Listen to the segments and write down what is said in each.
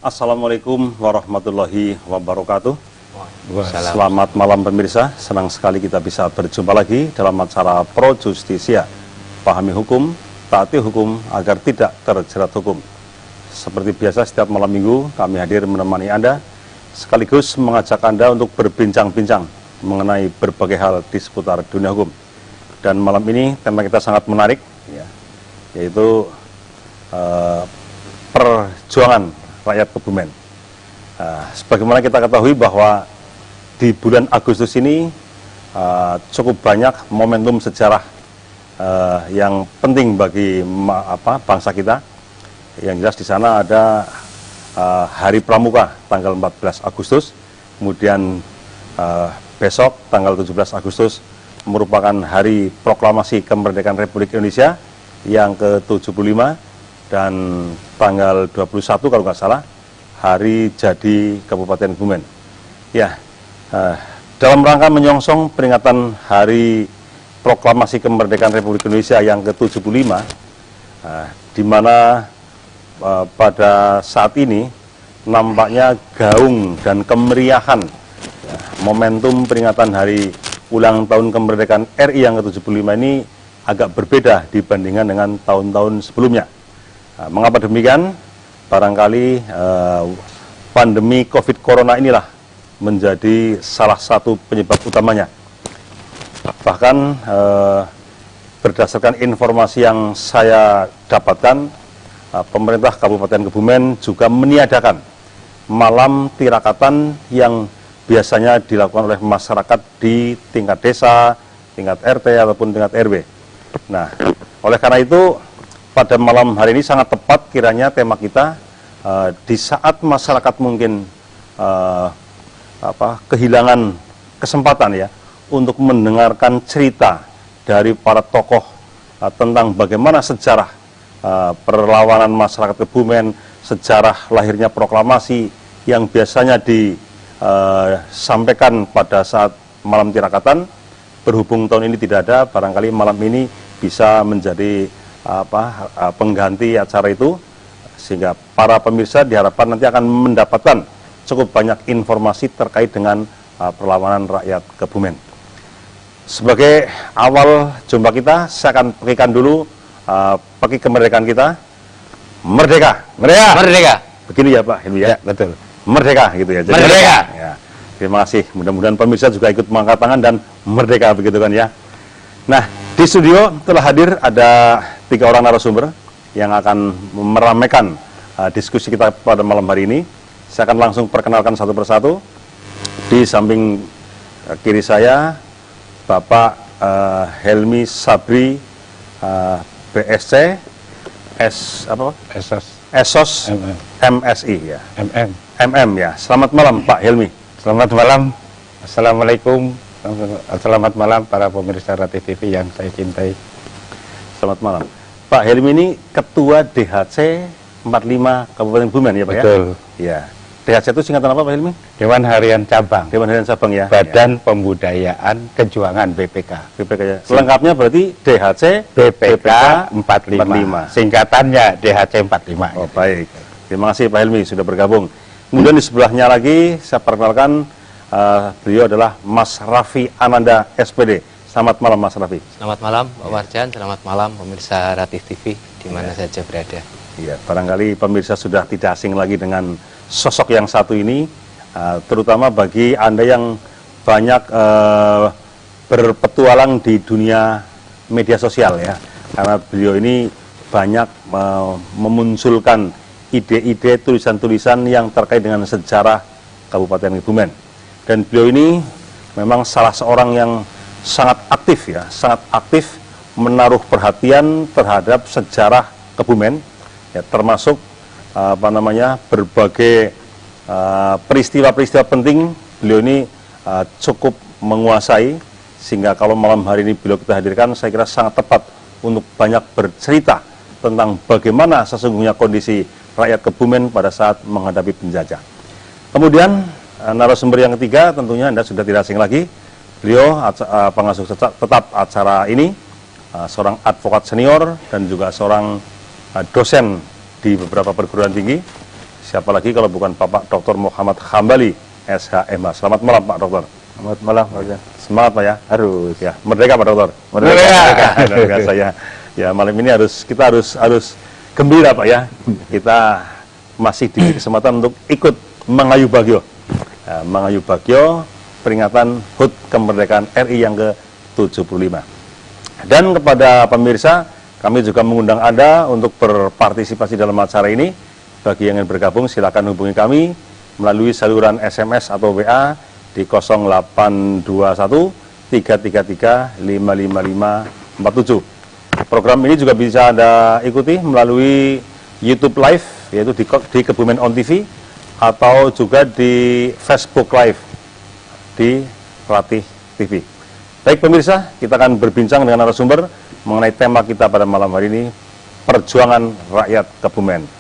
Assalamualaikum warahmatullahi wabarakatuh. Waalaikumsalam. Selamat malam pemirsa, senang sekali kita bisa berjumpa lagi dalam acara Pro Justisia. Pahami hukum, taati hukum agar tidak terjerat hukum. Seperti biasa setiap malam minggu kami hadir menemani Anda, sekaligus mengajak Anda untuk berbincang-bincang mengenai berbagai hal di seputar dunia hukum. Dan malam ini tema kita sangat menarik, yaitu perjuangan rakyat Kebumen. Sebagaimana kita ketahui bahwa di bulan Agustus ini cukup banyak momentum sejarah yang penting bagi bangsa kita. Yang jelas di sana ada Hari Pramuka tanggal 14 Agustus, kemudian besok tanggal 17 Agustus merupakan Hari Proklamasi Kemerdekaan Republik Indonesia yang ke-75, dan tanggal 21 kalau nggak salah Hari Jadi Kabupaten Kebumen. Dalam rangka menyongsong peringatan Hari Proklamasi Kemerdekaan Republik Indonesia yang ke-75, di mana pada saat ini nampaknya gaung dan kemeriahan momentum peringatan Hari Ulang Tahun Kemerdekaan RI yang ke-75 ini agak berbeda dibandingkan dengan tahun-tahun sebelumnya. Mengapa demikian? Barangkali pandemi COVID Corona inilah menjadi salah satu penyebab utamanya. Bahkan berdasarkan informasi yang saya dapatkan, pemerintah Kabupaten Kebumen juga meniadakan malam tirakatan yang biasanya dilakukan oleh masyarakat di tingkat desa, tingkat RT ataupun tingkat RW. Nah, oleh karena itu pada malam hari ini sangat tepat kiranya tema kita di saat masyarakat mungkin kehilangan kesempatan untuk mendengarkan cerita dari para tokoh tentang bagaimana sejarah perlawanan masyarakat Kebumen, sejarah lahirnya proklamasi yang biasanya disampaikan pada saat malam tirakatan. Berhubung tahun ini tidak ada, barangkali malam ini bisa menjadi pengganti acara itu, sehingga para pemirsa diharapkan nanti akan mendapatkan cukup banyak informasi terkait dengan perlawanan rakyat Kebumen. Sebagai awal jumpa kita, saya akan bagikan dulu pagi kemerdekaan kita. Merdeka, merdeka, merdeka. Begini ya Pak Hilmi ya? Betul. Merdeka gitu ya. Jadi, merdeka. Ya. Terima kasih. Mudah-mudahan pemirsa juga ikut mengangkat tangan dan merdeka begitu kan ya. Nah, di studio telah hadir ada 3 orang narasumber yang akan meramaikan diskusi kita pada malam hari ini. Saya akan langsung perkenalkan satu persatu. Di samping kiri saya, Bapak Helmi Sabri, BSc, Esos, MSI ya. MM ya. Selamat malam Pak Helmi. Selamat malam. Assalamualaikum. Selamat malam para pemirsa Ratih TV yang saya cintai. Selamat malam. Pak Helmi ini Ketua DHC 45 Kabupaten Kebumen ya Pak? Betul. Ya. DHC itu singkatan apa Pak Helmi? Dewan Harian Cabang. Dewan Harian Cabang ya. Badan Pembudayaan Kejuangan BPK. BPK ya. Lengkapnya berarti DHC BPK 45. Singkatannya DHC 45. Oh baik. Terima kasih Pak Helmi sudah bergabung. Kemudian di sebelahnya lagi saya perkenalkan beliau adalah Mas Raffi Ananda SPD. Selamat malam Mas Raffi. Selamat malam Pak Warjan, selamat malam pemirsa Ratih TV di mana saja berada. Iya, barangkali pemirsa sudah tidak asing lagi dengan sosok yang satu ini, terutama bagi Anda yang banyak berpetualang di dunia media sosial ya. Karena beliau ini banyak memunculkan ide-ide, tulisan-tulisan yang terkait dengan sejarah Kabupaten Kebumen. Dan beliau ini memang salah seorang yang sangat aktif ya, sangat aktif menaruh perhatian terhadap sejarah Kebumen, ya, termasuk berbagai peristiwa-peristiwa penting beliau ini cukup menguasai, sehingga kalau malam hari ini beliau kita hadirkan, saya kira sangat tepat untuk banyak bercerita tentang bagaimana sesungguhnya kondisi rakyat Kebumen pada saat menghadapi penjajah. Kemudian narasumber yang ketiga tentunya Anda sudah tidak asing lagi. Beliau pengasuh tetap acara ini, seorang advokat senior dan juga seorang dosen di beberapa perguruan tinggi, Siapa lagi kalau bukan Bapak Dr. Muhammad Hambali, SHMH. Selamat malam Pak Dokter. Selamat malam, Pak Warjan. Semangat Pak ya. Harus. Ya, merdeka Pak Dokter. Merdeka. Luar biasa ya. Ya, malam ini kita harus gembira Pak ya. Kita masih diberi kesempatan untuk ikut mengayu bagyo. Ya, mengayu bagyo peringatan HUT kemerdekaan RI yang ke-75. Dan kepada pemirsa, kami juga mengundang Anda untuk berpartisipasi dalam acara ini. Bagi yang ingin bergabung, silakan hubungi kami melalui saluran SMS atau WA di 0821 333 55547. Program ini juga bisa Anda ikuti melalui YouTube Live, yaitu di Kebumen On TV, atau juga di Facebook Live di Ratih TV. Baik pemirsa, kita akan berbincang dengan narasumber mengenai tema kita pada malam hari ini, perjuangan rakyat Kebumen.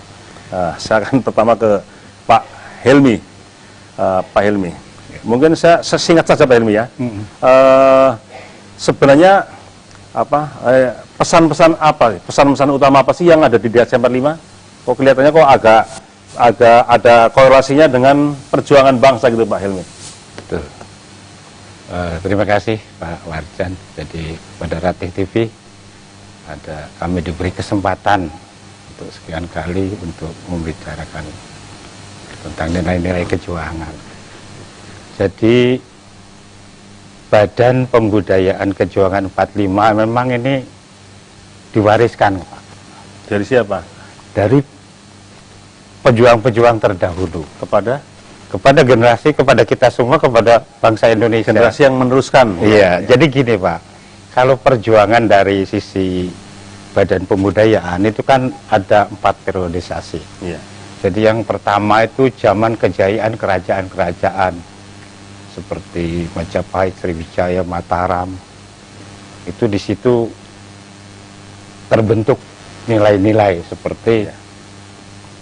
Saya akan pertama ke Pak Helmi. Pak Helmi, mungkin saya sesingkat saja Pak Helmi ya. Sebenarnya pesan-pesan apa, pesan-pesan utama apa sih yang ada di DHC 45? Kok kelihatannya kok agak ada korelasinya dengan perjuangan bangsa gitu Pak Helmi? Betul. Terima kasih Pak Warjan. Jadi pada Ratih TV kami diberi kesempatan untuk sekian kali untuk membicarakan tentang nilai-nilai kejuangan. Jadi Badan Pembudayaan Kejuangan 45 memang ini diwariskan Pak. Dari siapa? Dari pejuang-pejuang terdahulu kepada generasi, kepada kita semua, kepada bangsa Indonesia. Generasi yang meneruskan. Iya, jadi gini Pak, kalau perjuangan dari sisi Badan Pembudayaan itu kan ada 4 periodisasi. Iya. Jadi yang pertama itu zaman kejayaan kerajaan-kerajaan seperti Majapahit, Sriwijaya, Mataram. Itu di situ terbentuk nilai-nilai seperti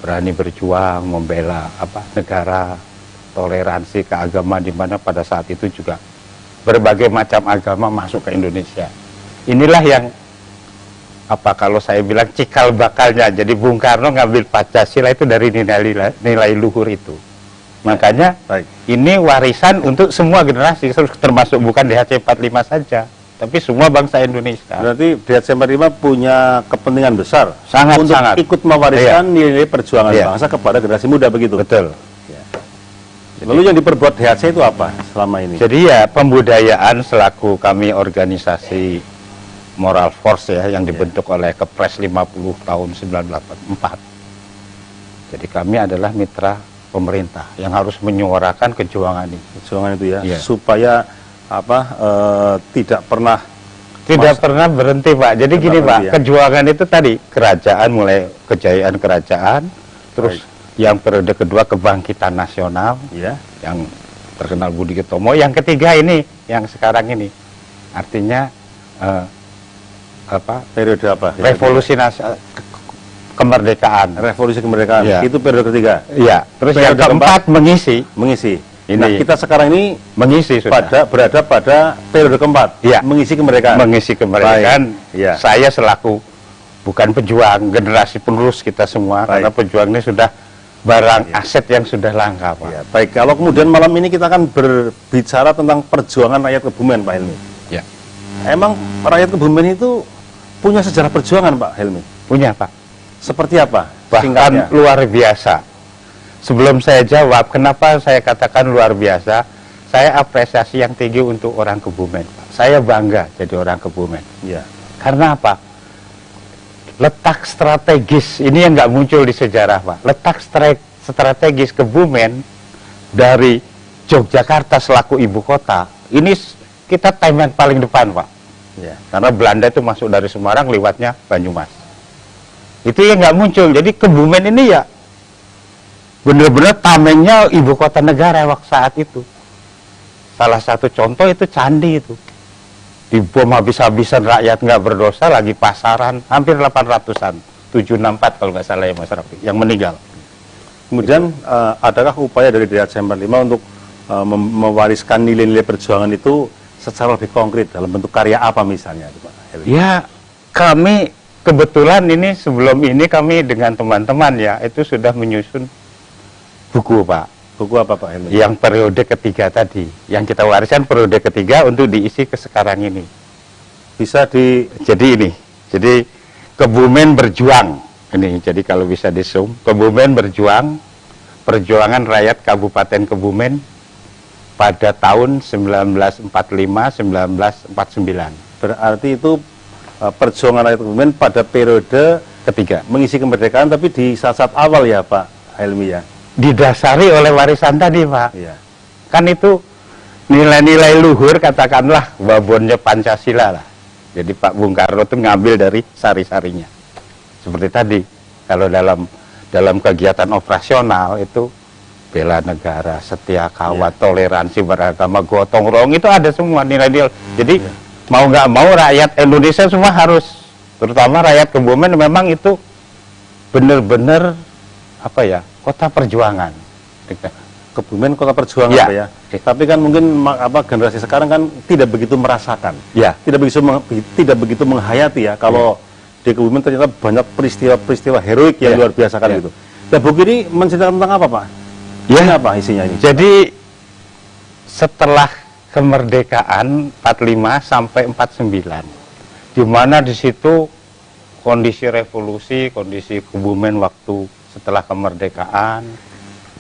berani berjuang, membela negara, toleransi keagamaan, di mana pada saat itu juga berbagai macam agama masuk ke Indonesia. Inilah yang kalau saya bilang cikal bakalnya. Jadi Bung Karno ngambil Pancasila itu dari nilai luhur itu. Makanya ini warisan untuk semua generasi, termasuk bukan DHC 45 saja, tapi semua bangsa Indonesia. Berarti DHC 45 punya kepentingan besar sangat ikut mewariskan nilai perjuangan bangsa kepada generasi muda, begitu? Betul. Ya. Lalu yang diperbuat DHC itu apa selama ini? Jadi ya pembudayaan selaku kami organisasi moral force ya, yang dibentuk oleh Kepres 50 tahun 1984. Jadi kami adalah mitra pemerintah yang harus menyuarakan kejuangan ini. Kejuangan itu ya, supaya tidak pernah berhenti Pak. Jadi gini Pak, kejuangan itu tadi kerajaan, mulai kejayaan kerajaan, terus yang periode kedua kebangkitan nasional, yang terkenal Budi Utomo. Yang ketiga ini, yang sekarang ini, artinya periode apa? Revolusi kemerdekaan. Revolusi kemerdekaan. Itu periode ketiga. Iya. Terus periode yang keempat mengisi. Ini. Nah, kita sekarang ini mengisi berada pada periode keempat. Mengisi kemerdekaan. Mengisi kemerdekaan. Saya selaku bukan pejuang, generasi penerus kita semua, karena pejuang ini sudah barang aset yang sudah langka Pak. Baik, kalau kemudian malam ini kita akan berbicara tentang perjuangan rakyat Kebumen Pak Helmi. Emang rakyat Kebumen itu punya sejarah perjuangan Pak Helmi? Punya Pak. Seperti apa? Bahkan luar biasa. Sebelum saya jawab, kenapa saya katakan luar biasa, saya apresiasi yang tinggi untuk orang Kebumen. Saya bangga jadi orang Kebumen. Karena apa? Letak strategis, ini yang nggak muncul di sejarah Pak. Letak strategis Kebumen dari Yogyakarta selaku ibu kota, ini kita time yang paling depan Pak. Karena Belanda itu masuk dari Semarang, lewatnya Banyumas. Itu yang nggak muncul. Jadi Kebumen ini ya benar-benar tamengnya ibu kota negara waktu saat itu. Salah satu contoh itu candi itu. Dibom habis-habisan, rakyat nggak berdosa, lagi pasaran, hampir 800-an. 764 kalau nggak salah ya Mas Rafi, yang meninggal. Kemudian adakah upaya dari DHC 45 untuk mewariskan nilai-nilai perjuangan itu secara lebih konkret dalam bentuk karya apa misalnya Pak? Ya, kami kebetulan ini sebelum ini kami dengan teman-teman ya itu sudah menyusun buku, Pak. Buku apa, Pak Helmi? Yang periode ketiga tadi, yang kita wariskan periode ketiga untuk diisi ke sekarang ini. Bisa Jadi ini, jadi Kebumen Berjuang. Ini, jadi kalau bisa di zoom, Kebumen Berjuang, perjuangan rakyat Kabupaten Kebumen pada tahun 1945-1949. Berarti itu perjuangan rakyat Kebumen pada periode Ketiga. mengisi kemerdekaan, tapi di saat-saat awal ya, Pak Helmi ya? Didasari oleh warisan tadi, Pak. Iya. Kan itu nilai-nilai luhur, katakanlah babonnya Pancasila lah. Jadi Pak Bung Karno itu ngambil dari sari-sarinya. Seperti tadi, kalau dalam kegiatan operasional itu bela negara, setia kawan, toleransi beragama, gotong royong, itu ada semua nilai-nilai. Jadi mau nggak mau rakyat Indonesia semua harus, terutama rakyat Kebumen, memang itu benar-benar apa ya, kota perjuangan. Kebumen kota perjuangan, Ya. Pak ya. Tapi kan mungkin generasi sekarang kan tidak begitu merasakan, Ya. tidak begitu menghayati ya kalau di Kebumen ternyata banyak peristiwa-peristiwa heroik yang Ya. luar biasa kan Ya. gitu. Dan buku ini menceritakan tentang apa, Pak? Ya. Ini apa isinya ini? Jadi setelah kemerdekaan 45 sampai 49, di mana di situ kondisi revolusi, kondisi Kebumen waktu setelah kemerdekaan,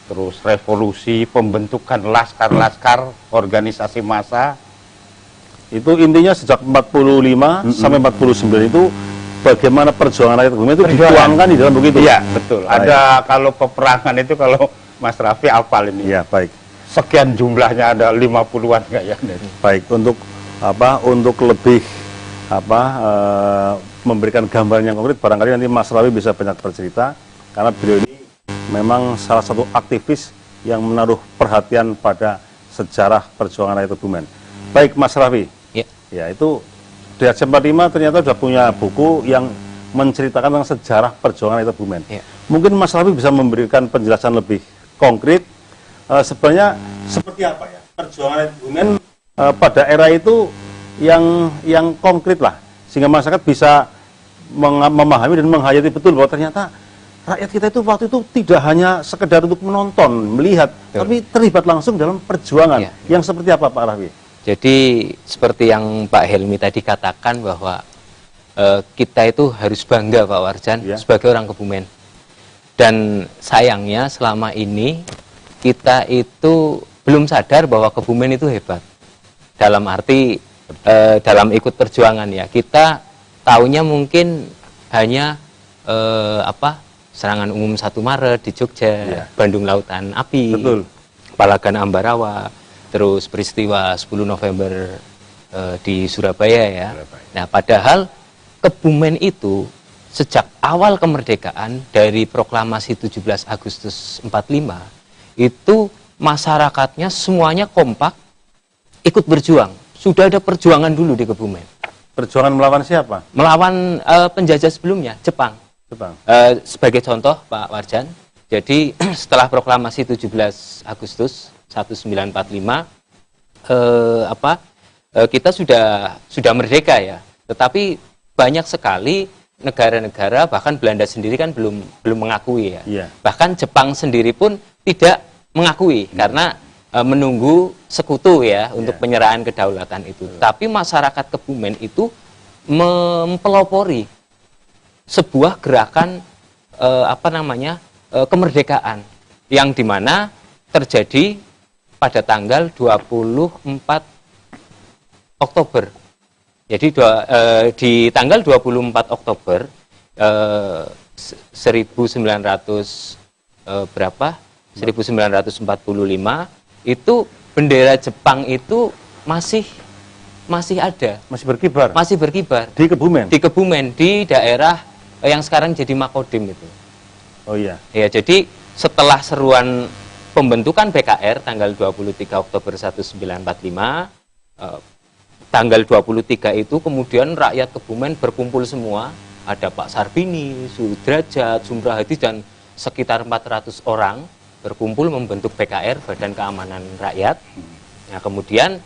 terus revolusi, pembentukan laskar-laskar, organisasi massa. Itu intinya sejak 45 sampai 49 itu bagaimana perjuangan rakyat Kebumen itu dituangkan di dalam buku itu. Iya, betul. Ada kalau peperangan itu, kalau Mas Raffi hafal ini. Iya, baik. Sekian jumlahnya, ada 50-an nggak ya? Baik, untuk lebih memberikan gambaran yang konkret, barangkali nanti Mas Rawi bisa banyak bercerita, karena beliau ini memang salah satu aktivis yang menaruh perhatian pada sejarah perjuangan rakyat Kebumen. Baik, Mas Rawi. Ya, itu di Aceh 45 ternyata sudah punya buku yang menceritakan tentang sejarah perjuangan rakyat Kebumen. Mungkin Mas Rawi bisa memberikan penjelasan lebih konkret, sebenarnya seperti apa ya perjuangan rakyat Kebumen pada era itu yang konkret lah, sehingga masyarakat bisa memahami dan menghayati betul bahwa ternyata rakyat kita itu waktu itu tidak hanya sekedar untuk menonton, melihat, tapi terlibat langsung dalam perjuangan. Yang seperti apa, Pak Rawi? Jadi seperti yang Pak Helmi tadi katakan bahwa kita itu harus bangga, Pak Warjan, sebagai orang Kebumen. Dan sayangnya selama ini kita itu belum sadar bahwa Kebumen itu hebat. Dalam arti dalam ikut perjuangan ya, kita taunya mungkin hanya serangan umum 1 Maret di Jogja, Bandung Lautan Api, Palagan Ambarawa, terus peristiwa 10 November di Surabaya ya. Nah, padahal Kebumen itu sejak awal kemerdekaan dari proklamasi 17 Agustus 45 itu masyarakatnya semuanya kompak ikut berjuang. Sudah ada perjuangan dulu di Kebumen. Perjuangan melawan siapa? Melawan penjajah sebelumnya, Jepang. Sebagai contoh, Pak Warjan, jadi setelah proklamasi 17 Agustus 1945, kita sudah merdeka ya. Tetapi banyak sekali negara-negara, bahkan Belanda sendiri kan belum mengakui ya. Bahkan Jepang sendiri pun tidak mengakui karena menunggu sekutu ya untuk penyerahan kedaulatan itu. Tapi masyarakat Kebumen itu mempelopori sebuah gerakan kemerdekaan yang dimana terjadi pada tanggal 24 Oktober. Jadi di tanggal 24 Oktober 1945 itu bendera Jepang itu masih ada. Masih berkibar. Di Kebumen? Di Kebumen, di daerah yang sekarang jadi Makodim itu. Oh iya. Ya, jadi setelah seruan pembentukan PKR tanggal 23 Oktober 1945, tanggal 23 itu kemudian rakyat Kebumen berkumpul semua, ada Pak Sarbini, Sudrajat, Sumrahadi, dan sekitar 400 orang berkumpul membentuk PKR, Badan Keamanan Rakyat. Nah, kemudian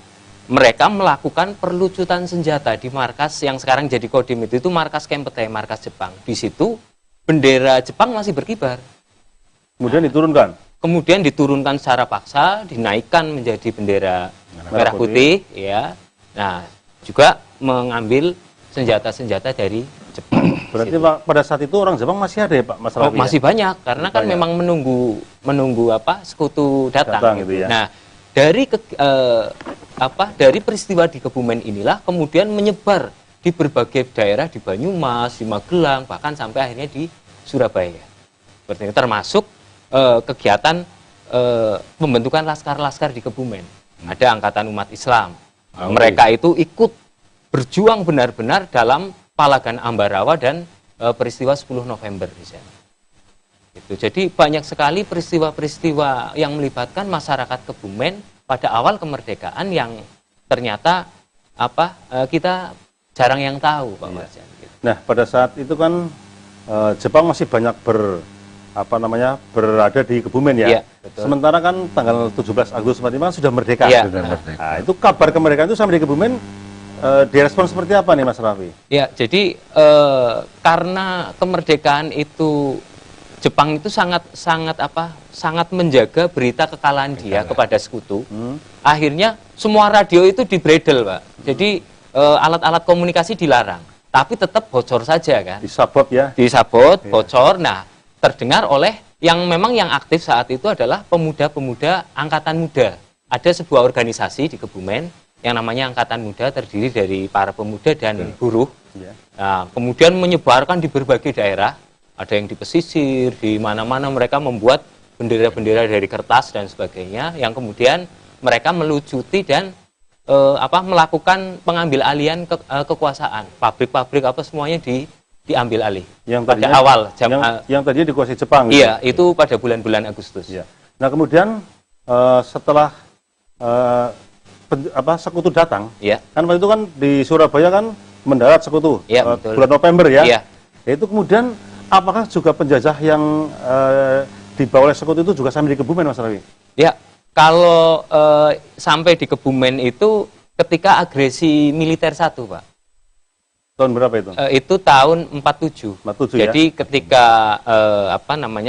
mereka melakukan perlucutan senjata di markas yang sekarang jadi Kodim itu markas Kempete, markas Jepang. Di situ bendera Jepang masih berkibar. Kemudian diturunkan? kemudian diturunkan secara paksa, dinaikkan menjadi bendera merah putih, ya. Nah, juga mengambil senjata-senjata dari Jepang. Berarti Pak, pada saat itu orang Jepang masih ada ya Pak Mas Rafi? Masih banyak, karena kan memang menunggu apa sekutu datang gitu ya. Nah, dari peristiwa di Kebumen inilah kemudian menyebar di berbagai daerah di Banyumas, di Magelang, bahkan sampai akhirnya di Surabaya. Seperti itu, termasuk kegiatan pembentukan laskar-laskar di Kebumen. Ada Angkatan Umat Islam. Mereka itu ikut berjuang benar-benar dalam Palagan Ambarawa dan peristiwa 10 November di sana. Itu. Jadi banyak sekali peristiwa-peristiwa yang melibatkan masyarakat Kebumen pada awal kemerdekaan yang ternyata kita jarang yang tahu, Pak Marjan. Gitu. Nah, pada saat itu kan Jepang masih banyak berada di Kebumen ya. Iya, betul. Sementara kan tanggal 17 Agustus 45 kan sudah merdeka. Iya. Nah, itu kabar kemerdekaan itu sampai di Kebumen direspon seperti apa nih Mas Rafi? Ya, jadi karena kemerdekaan itu Jepang itu sangat menjaga berita kekalahan dia kepada sekutu. Akhirnya semua radio itu dibredel, Pak. Jadi alat-alat komunikasi dilarang, tapi tetap bocor saja kan. Disabot ya. Disabot, bocor. Nah, terdengar oleh yang memang yang aktif saat itu adalah pemuda-pemuda angkatan muda. Ada sebuah organisasi di Kebumen yang namanya Angkatan Muda, terdiri dari para pemuda dan buruh. Nah, kemudian menyebarkan di berbagai daerah, ada yang di pesisir, di mana-mana mereka membuat bendera-bendera dari kertas dan sebagainya, yang kemudian mereka melucuti dan melakukan pengambil alihan kekuasaan. Pabrik-pabrik semuanya diambil alih. Yang pada awal yang tadinya dikuasai Jepang. Iya, itu pada bulan-bulan Agustus. Ya. Nah, kemudian setelah sekutu datang, kan waktu itu kan di Surabaya kan mendarat sekutu bulan November ya. Itu kemudian apakah juga penjajah yang dibawa oleh sekutu itu juga sampai di Kebumen, Mas Rafi? Ya, kalau sampai di Kebumen itu ketika agresi militer 1, Pak. Tahun berapa itu? Itu tahun 47. 47 Jadi ya? ketika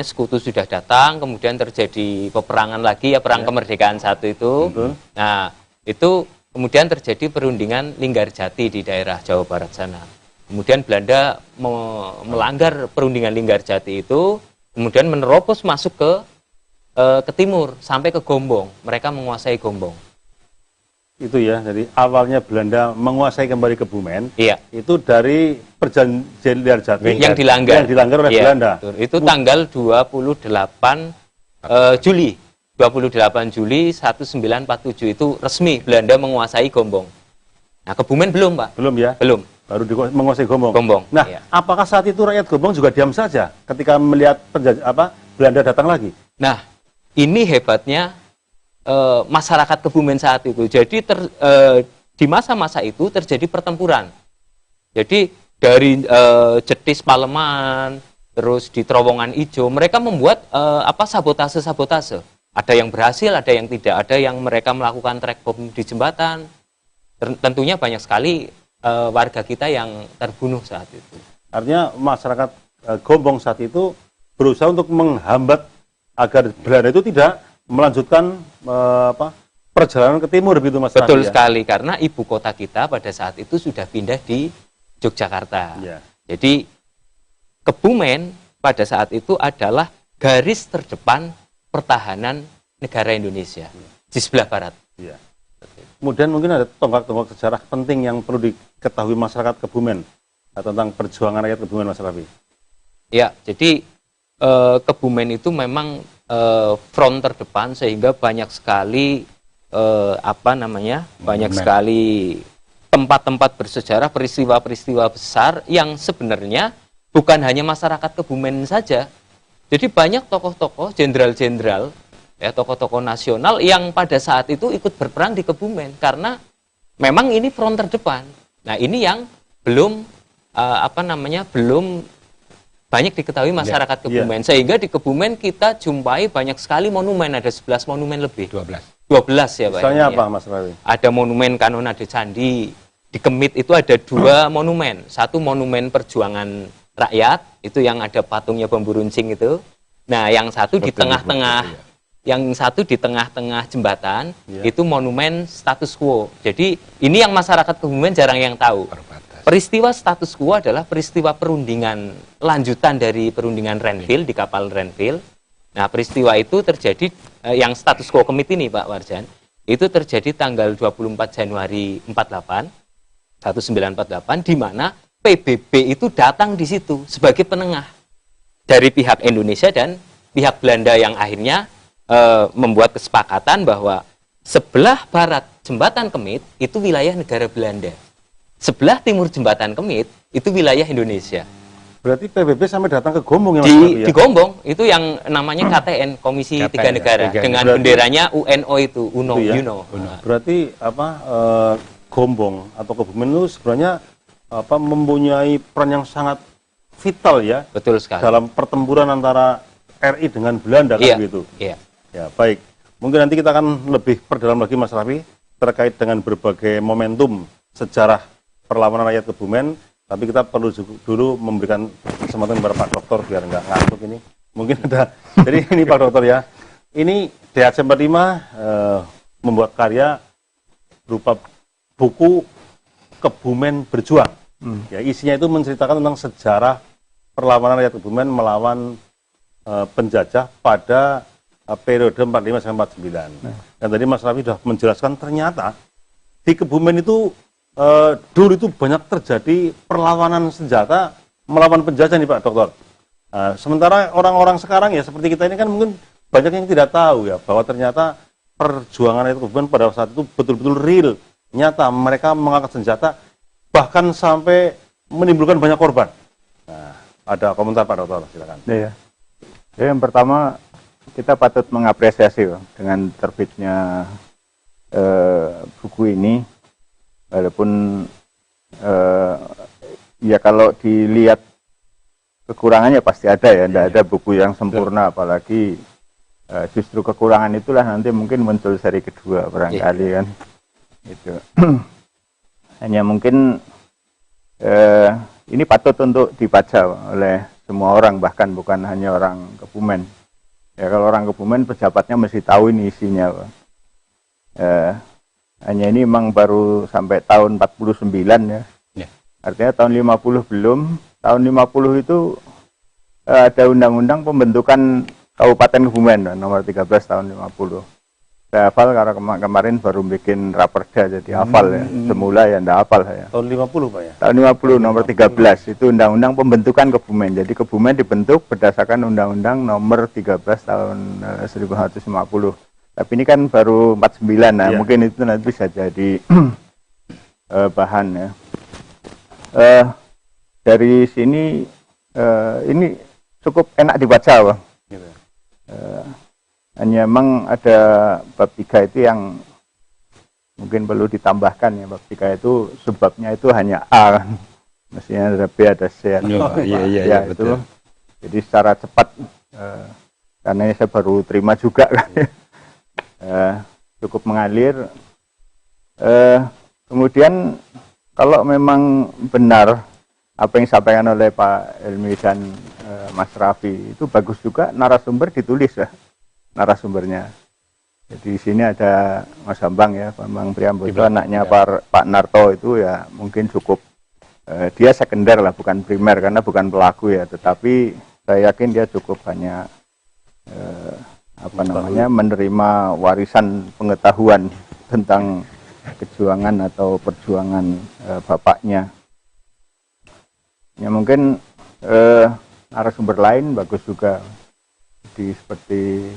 sekutu sudah datang, kemudian terjadi peperangan lagi perang kemerdekaan 1 itu. Betul. Nah, itu kemudian terjadi perundingan Linggarjati di daerah Jawa Barat sana. Kemudian Belanda melanggar perundingan Linggarjati itu, kemudian menerobos masuk ke timur sampai ke Gombong. Mereka menguasai Gombong. Itu ya, jadi awalnya Belanda menguasai kembali Kebumen. Iya. Itu dari perjanjian Linggarjati yang dilanggar oleh Belanda. Betul. Itu tanggal 28 Juli. 28 Juli 1947 itu resmi Belanda menguasai Gombong. Nah, Kebumen belum, Pak. Belum ya? Belum. Baru menguasai Gombong. Nah, apakah saat itu rakyat Gombong juga diam saja ketika melihat Belanda datang lagi? Nah, ini hebatnya masyarakat Kebumen saat itu. Jadi di masa-masa itu terjadi pertempuran. Jadi dari Jetis Paleman, terus di Terowongan Ijo, mereka membuat sabotase-sabotase. Ada yang berhasil, ada yang tidak, ada yang mereka melakukan trek bom di jembatan. Tentunya banyak sekali warga kita yang terbunuh saat itu. Artinya masyarakat Gombong saat itu berusaha untuk menghambat agar Belanda itu tidak melanjutkan perjalanan ke timur begitu, Mas. Betul sekali, karena ibu kota kita pada saat itu sudah pindah di Yogyakarta. Ya. Jadi Kebumen pada saat itu adalah garis terdepan pertahanan negara Indonesia di sebelah barat. Ya. Kemudian mungkin ada tonggak-tonggak sejarah penting yang perlu diketahui masyarakat Kebumen tentang perjuangan rakyat Kebumen, Mas Rafi. Ya, jadi Kebumen itu memang front terdepan sehingga banyak sekali banyak sekali tempat-tempat bersejarah, peristiwa-peristiwa besar yang sebenarnya bukan hanya masyarakat Kebumen saja. Jadi banyak tokoh-tokoh, jenderal-jenderal, ya tokoh-tokoh nasional yang pada saat itu ikut berperang di Kebumen karena memang ini front terdepan. Nah, ini yang belum belum banyak diketahui masyarakat Kebumen. Sehingga di Kebumen kita jumpai banyak sekali monumen, ada 11 monumen lebih. 12 ya, Pak. Misalnya apa, Mas Rawi? Ada monumen Kanonade Candi. Di Kemit itu ada 2 monumen. Satu monumen perjuangan rakyat, itu yang ada patungnya Bambu Runcing itu. Nah, yang satu di tengah-tengah yang satu di tengah-tengah jembatan, itu monumen status quo. Jadi ini yang masyarakat Kebumen jarang yang tahu. Peristiwa status quo adalah peristiwa perundingan lanjutan dari perundingan Renville di kapal Renville. Nah, peristiwa itu terjadi yang status quo commit ini, Pak Warjan, itu terjadi tanggal 24 Januari 1948, di mana PBB itu datang di situ sebagai penengah dari pihak Indonesia dan pihak Belanda yang akhirnya membuat kesepakatan bahwa sebelah barat jembatan Kemit itu wilayah negara Belanda. Sebelah timur jembatan Kemit itu wilayah Indonesia. Berarti PBB sampai datang ke Gombong ya Mas? Di Gombong itu yang namanya KTN, Komisi Tiga Negara, dengan benderanya UNO itu, UNO. Berarti Gombong atau Kebumen itu sebenarnya mempunyai peran yang sangat vital ya. Betul sekali. Dalam pertempuran antara RI dengan Belanda kan gitu. Iya. Ya, baik. Mungkin nanti kita akan lebih perdalam lagi Mas Raffi terkait dengan berbagai momentum sejarah perlawanan rakyat Kebumen, tapi kita perlu dulu memberikan kesempatan kepada Pak Dokter biar nggak ngantuk ini. Mungkin ada. Jadi ini Pak Dokter ya. Ini DHC 45 membuat karya berupa buku Kebumen Berjuang. Ya, isinya itu menceritakan tentang sejarah perlawanan rakyat Kebumen melawan penjajah pada periode 45 sampai 49. Dan tadi Mas Raffi sudah menjelaskan ternyata di Kebumen itu dulu itu banyak terjadi perlawanan senjata melawan penjajah nih Pak Dokter. Sementara orang-orang sekarang ya seperti kita ini kan mungkin banyak yang tidak tahu ya bahwa ternyata perjuangan rakyat Kebumen pada saat itu betul-betul real, nyata, mereka mengangkat senjata bahkan sampai menimbulkan banyak korban. Nah, ada komentar Pak Dokter, silakan. Ya. Yang pertama kita patut mengapresiasi dengan terbitnya buku ini, walaupun ya kalau dilihat kekurangannya pasti ada ya, tidak ada buku yang sempurna, apalagi justru kekurangan itulah nanti mungkin muncul seri kedua barangkali kan. Itu hanya mungkin ini patut untuk dibaca oleh semua orang, bahkan bukan hanya orang Kebumen. Ya kalau orang Kebumen pejabatnya mesti tahu ini isinya, Pak. Hanya ini memang baru sampai tahun 49 ya. Artinya tahun 50 belum. Tahun 50 itu ada undang-undang pembentukan Kabupaten Kebumen nomor 13 tahun 50. Saya hafal karena kemarin baru bikin raperda jadi hafal ya. Semula ya enggak hafal saya. Tahun 50 Pak ya? Tahun 50 nomor 13 itu undang-undang pembentukan Kebumen. Jadi Kebumen dibentuk berdasarkan undang-undang nomor 13 tahun 1950. Tapi ini kan baru 49, nah mungkin itu nanti bisa jadi bahan ya. Dari sini ini cukup enak dibaca, Pak. Hanya memang ada bab 3 itu yang mungkin perlu ditambahkan ya. Bab 3 itu sebabnya itu hanya A kan. Mestinya ada B, ada C. Iya, betul. Itu. Jadi secara cepat karena ini saya baru terima juga kan. Cukup mengalir. Kemudian kalau memang benar apa yang disampaikan oleh Pak Helmi dan Mas Raffi itu bagus juga narasumber ditulis ya, narasumbernya. Jadi di sini ada Mas Bambang ya, Bambang Priambodo, anaknya Pak Narto itu ya mungkin cukup dia sekunder lah, bukan primer karena bukan pelaku ya, tetapi saya yakin dia cukup banyak menerima warisan pengetahuan tentang kejuangan atau perjuangan bapaknya. Ya mungkin narasumber lain bagus juga seperti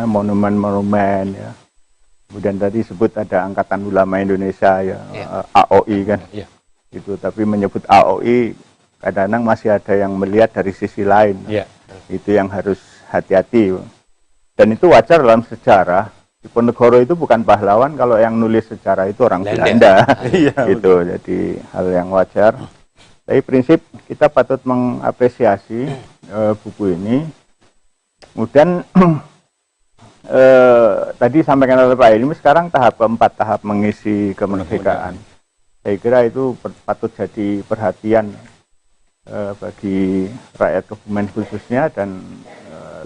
monumen-monumen ya. Kemudian tadi sebut ada Angkatan Ulama Indonesia ya, AOI kan. Itu tapi menyebut AOI kadang-kadang masih ada yang melihat dari sisi lain. Itu yang harus hati-hati. Dan itu wajar dalam sejarah. Diponegoro itu bukan pahlawan kalau yang nulis sejarah itu orang Belanda. Gitu. Jadi hal yang wajar. Tapi prinsip kita patut mengapresiasi buku ini. Kemudian tadi sampaikan oleh Pak Helmi, sekarang tahap keempat, tahap mengisi kemerdekaan. Saya kira itu patut jadi perhatian bagi rakyat Kebumen khususnya dan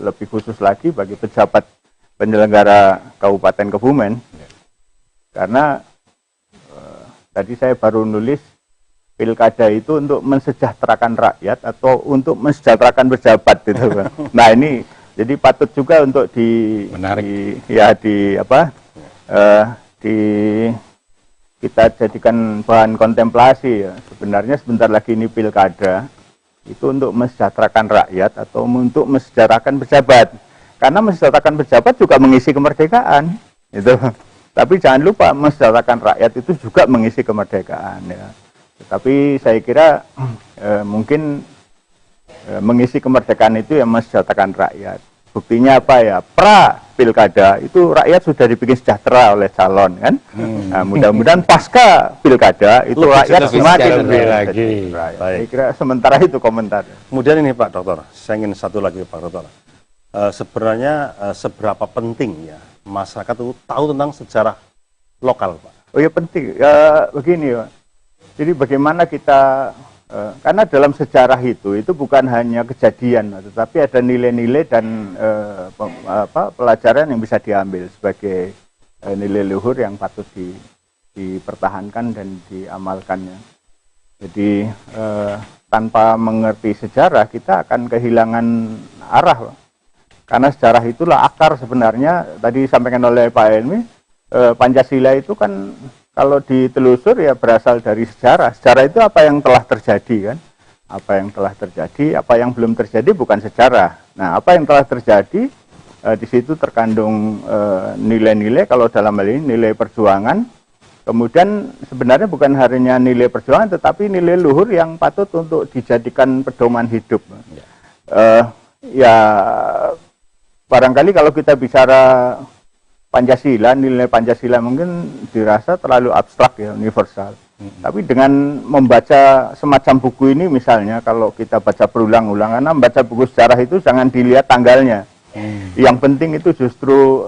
lebih khusus lagi bagi pejabat penyelenggara Kabupaten Kebumen. Karena tadi saya baru nulis pilkada itu untuk mensejahterakan rakyat atau untuk mensejahterakan pejabat gitu kan. Nah ini jadi patut juga untuk kita jadikan bahan kontemplasi ya. Sebenarnya sebentar lagi ini pilkada itu untuk mensejahterakan rakyat atau untuk mensejahterakan pejabat. Karena mensejahterakan pejabat juga mengisi kemerdekaan, gitu. Tapi jangan lupa mensejahterakan rakyat itu juga mengisi kemerdekaan. Ya. Tapi saya kira mungkin mengisi kemerdekaan itu yang mensejahterakan rakyat. Buktinya apa ya? Pra pilkada itu rakyat sudah dibikin sejahtera oleh calon kan. Nah, mudah-mudahan pasca pilkada itu rakyat semakin lebih lagi. Saya kira sementara itu komentar. Kemudian ini Pak Dokter, saya ingin satu lagi Pak Dokter. Sebenarnya seberapa penting ya masyarakat itu tahu tentang sejarah lokal, Pak? Oh ya penting. Begini Pak. Jadi bagaimana kita karena dalam sejarah itu bukan hanya kejadian, tetapi ada nilai-nilai dan pelajaran yang bisa diambil sebagai nilai luhur yang patut dipertahankan dan diamalkannya. Jadi tanpa mengerti sejarah kita akan kehilangan arah, Pak. Karena sejarah itulah akar sebenarnya. Tadi disampaikan oleh Pak Helmi, Pancasila itu kan kalau ditelusur ya berasal dari sejarah. Sejarah itu apa yang telah terjadi kan? Apa yang telah terjadi, apa yang belum terjadi bukan sejarah. Nah, apa yang telah terjadi di situ terkandung nilai-nilai, kalau dalam hal ini nilai perjuangan. Kemudian sebenarnya bukan hanya nilai perjuangan, tetapi nilai luhur yang patut untuk dijadikan pedoman hidup. Ya barangkali kalau kita bicara Pancasila, nilai Pancasila mungkin dirasa terlalu abstrak ya, universal. Tapi dengan membaca semacam buku ini misalnya, kalau kita baca berulang-ulang, karena membaca buku sejarah itu jangan dilihat tanggalnya. Yang penting itu justru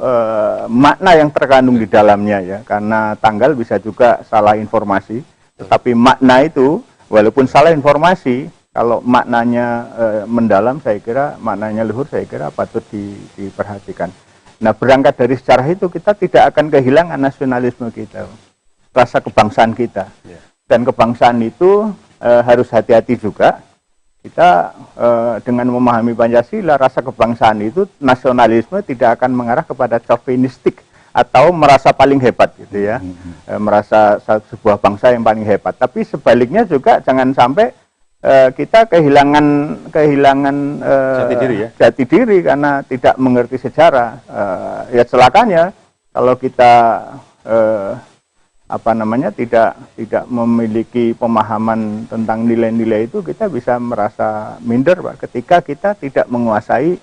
makna yang terkandung di dalamnya ya, karena tanggal bisa juga salah informasi. Tetapi makna itu, walaupun salah informasi, kalau maknanya mendalam, saya kira maknanya luhur, saya kira patut diperhatikan. Nah, berangkat dari sejarah itu kita tidak akan kehilangan nasionalisme kita, rasa kebangsaan kita. Dan kebangsaan itu harus hati-hati juga. Kita dengan memahami Pancasila, rasa kebangsaan itu, nasionalisme tidak akan mengarah kepada chauvinistik atau merasa paling hebat gitu ya, merasa sebuah bangsa yang paling hebat. Tapi sebaliknya juga jangan sampai kita kehilangan jati diri karena tidak mengerti sejarah. Ya celakanya kalau kita tidak memiliki pemahaman tentang nilai-nilai itu, kita bisa merasa minder Pak, ketika kita tidak menguasai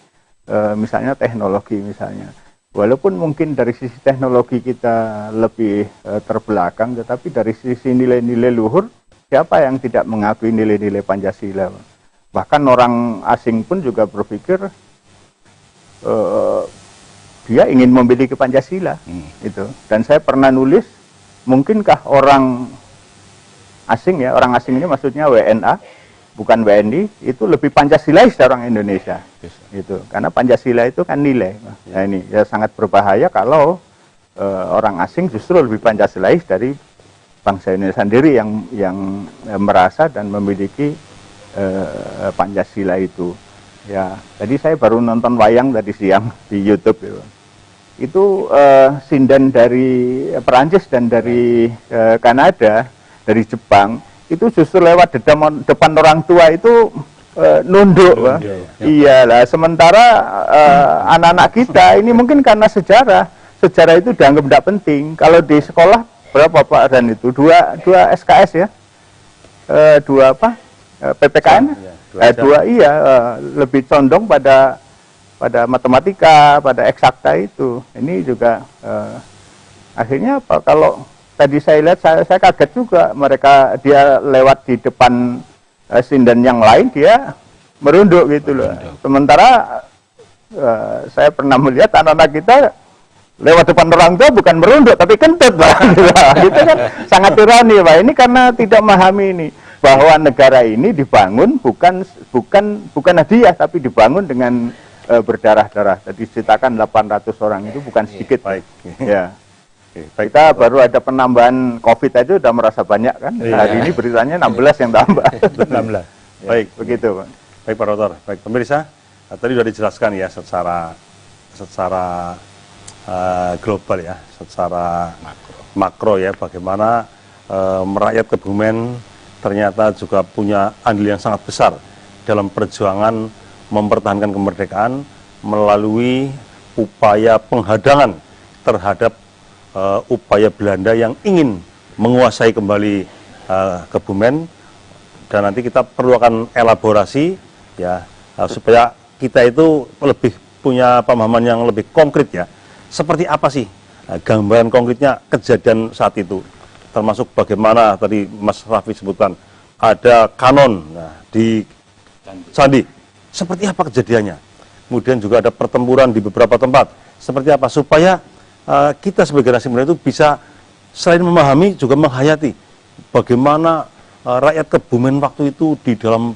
misalnya teknologi misalnya. Walaupun mungkin dari sisi teknologi kita lebih terbelakang, tetapi dari sisi nilai-nilai luhur, siapa yang tidak mengakui nilai-nilai Pancasila? Bahkan orang asing pun juga berpikir dia ingin memiliki Pancasila. Itu. Dan saya pernah nulis, mungkinkah orang asing ya, orang asing ini maksudnya WNA, bukan WNI, itu lebih Pancasilais dari orang Indonesia. Gitu. Karena Pancasila itu kan nilai. Nah ini ya sangat berbahaya kalau orang asing justru lebih Pancasilais dari bangsa Indonesia sendiri yang merasa dan memiliki Pancasila itu. Ya, tadi saya baru nonton wayang tadi siang di YouTube ya. Itu sinden dari Perancis dan dari Kanada, dari Jepang, itu justru lewat depan orang tua itu nunduk. Iyalah, sementara anak-anak kita ini mungkin karena sejarah itu dianggap tidak penting. Kalau di sekolah berapa Pak Dan itu? Dua SKS ya? Dua apa? PPKN? Lebih condong pada matematika, pada eksakta itu. Ini juga akhirnya apa? Kalau tadi saya lihat, saya kaget juga, dia lewat di depan sinden yang lain, dia merunduk gitu loh. Sementara saya pernah melihat anak-anak kita lewat depan orang tua bukan merunduk tapi kentut Pak. Itu kan sangat ironi Pak. Ini karena tidak memahami ini, bahwa negara ini dibangun bukan hadiah, tapi dibangun dengan berdarah-darah. Tadi ceritakan 800 orang itu bukan sedikit. Baik. Ya. Baik. Kita baru ada penambahan COVID aja udah merasa banyak kan. Iya. Hari ini beritanya 16 yang tambah. 16. Baik. Begitu, Pak. Baik, Pak Dokter. Baik, pemirsa, tadi sudah dijelaskan ya secara global ya, secara makro ya, bagaimana rakyat Kebumen ternyata juga punya andil yang sangat besar dalam perjuangan mempertahankan kemerdekaan melalui upaya penghadangan terhadap upaya Belanda yang ingin menguasai kembali Kebumen. Dan nanti kita perlu akan elaborasi ya supaya kita itu lebih punya pemahaman yang lebih konkret ya. Seperti apa sih gambaran konkretnya kejadian saat itu, termasuk bagaimana tadi Mas Raffi sebutkan ada kanon di Candi. Seperti apa kejadiannya? Kemudian juga ada pertempuran di beberapa tempat. Seperti apa supaya kita sebagai generasi muda itu bisa selain memahami juga menghayati bagaimana rakyat Kebumen waktu itu di dalam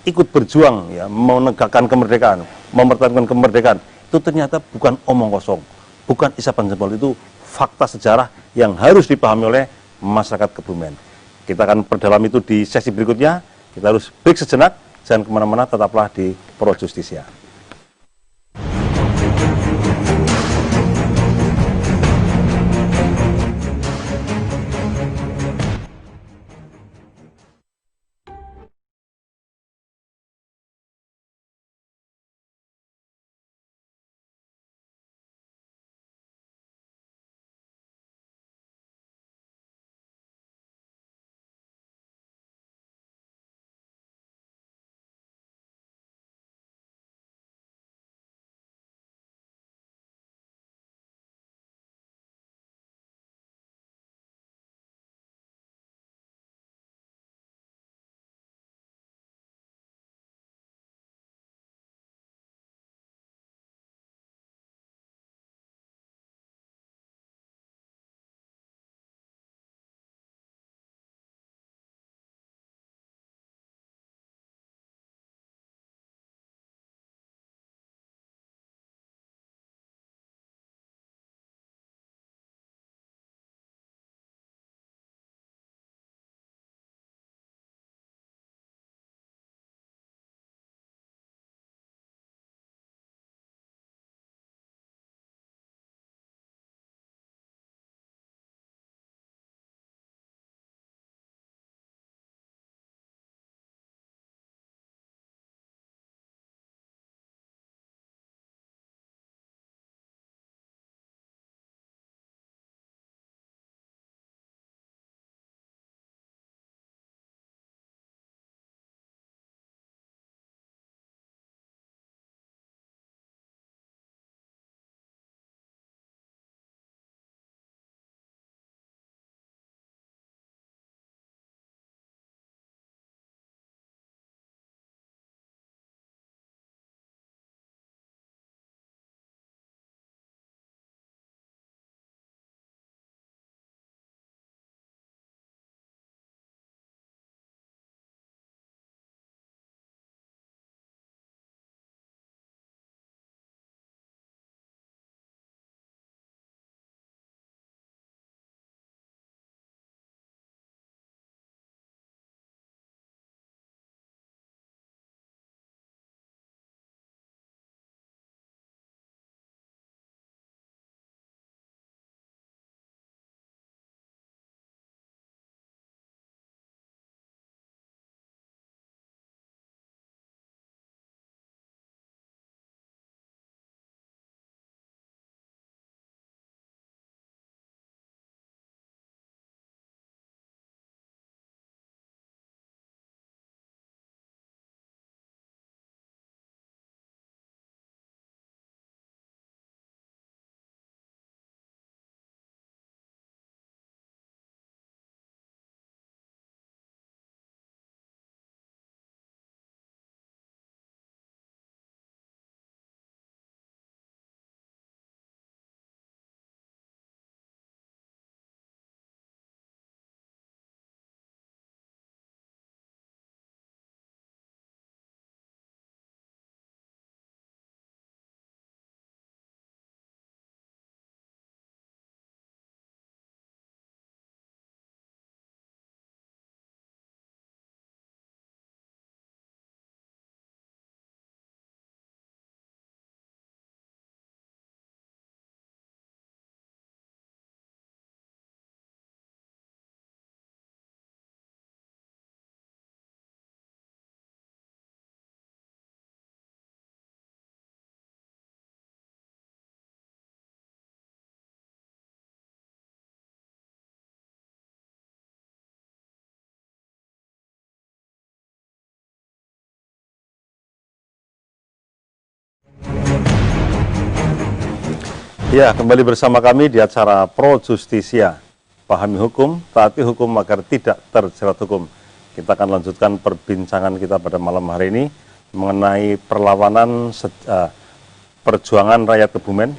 ikut berjuang ya menegakkan kemerdekaan, mempertahankan kemerdekaan. Itu ternyata bukan omong kosong, bukan isapan jempol, itu fakta sejarah yang harus dipahami oleh masyarakat Kebumen. Kita akan perdalam itu di sesi berikutnya. Kita harus break sejenak, jangan kemana-mana, tetaplah di Pro Justisia. Ya, kembali bersama kami di acara Pro Justisia. Pahami hukum, taati hukum agar tidak terjerat hukum. Kita akan lanjutkan perbincangan kita pada malam hari ini mengenai perlawanan perjuangan rakyat Kebumen.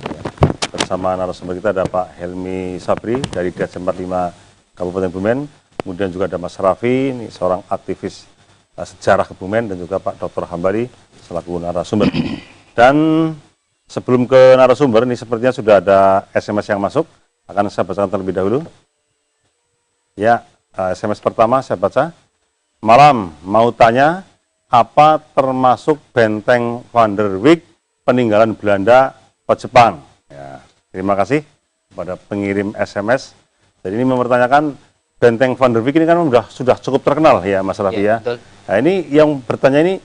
Bersama narasumber kita ada Pak Helmi Sabri dari Dirjen 45 Kabupaten Kebumen. Kemudian juga ada Mas Raffi, ini seorang aktivis sejarah Kebumen, dan juga Pak Dr. Hambali selaku narasumber. Dan sebelum ke narasumber, ini sepertinya sudah ada SMS yang masuk. Akan saya bacakan terlebih dahulu. Ya, SMS pertama saya baca. Malam, mau tanya, apa termasuk benteng Van der Wijk peninggalan Belanda ke Jepang? Ya, terima kasih kepada pengirim SMS. Jadi ini mempertanyakan benteng Van der Wijk ini kan sudah cukup terkenal ya Mas Raffi ya. Betul. Nah ini yang bertanya ini,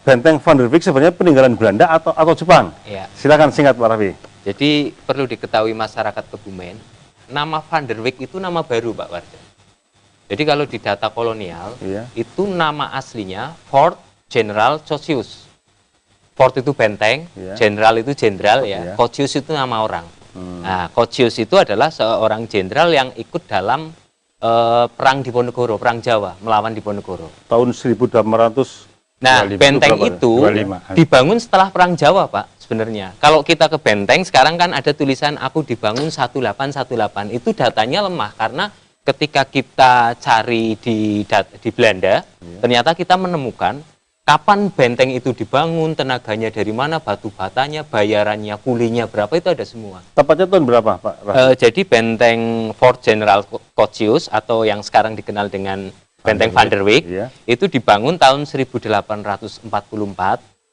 benteng Van der Wijk sebenarnya peninggalan Belanda atau Jepang? Ya. Silakan singkat Pak Raffi. Jadi perlu diketahui masyarakat Kebumen, nama Van der Wijk itu nama baru Pak Warja. Jadi kalau di data kolonial, itu nama aslinya Fort General Cocius. Fort itu benteng, General itu jenderal ya, Cocius itu nama orang. Nah, Cocius itu adalah seorang jenderal yang ikut dalam perang Diponegoro, perang Jawa, melawan Diponegoro. Tahun 1800. Nah, benteng itu dibangun setelah Perang Jawa, Pak, sebenarnya. Kalau kita ke benteng, sekarang kan ada tulisan aku dibangun 1818. Itu datanya lemah, karena ketika kita cari di Belanda, ternyata kita menemukan kapan benteng itu dibangun, tenaganya dari mana, batu batanya, bayarannya, kulinya berapa, itu ada semua. Tepatnya tahun berapa, Pak? Jadi benteng Fort General Cocius, atau yang sekarang dikenal dengan Benteng Van der Wijk, itu dibangun tahun 1844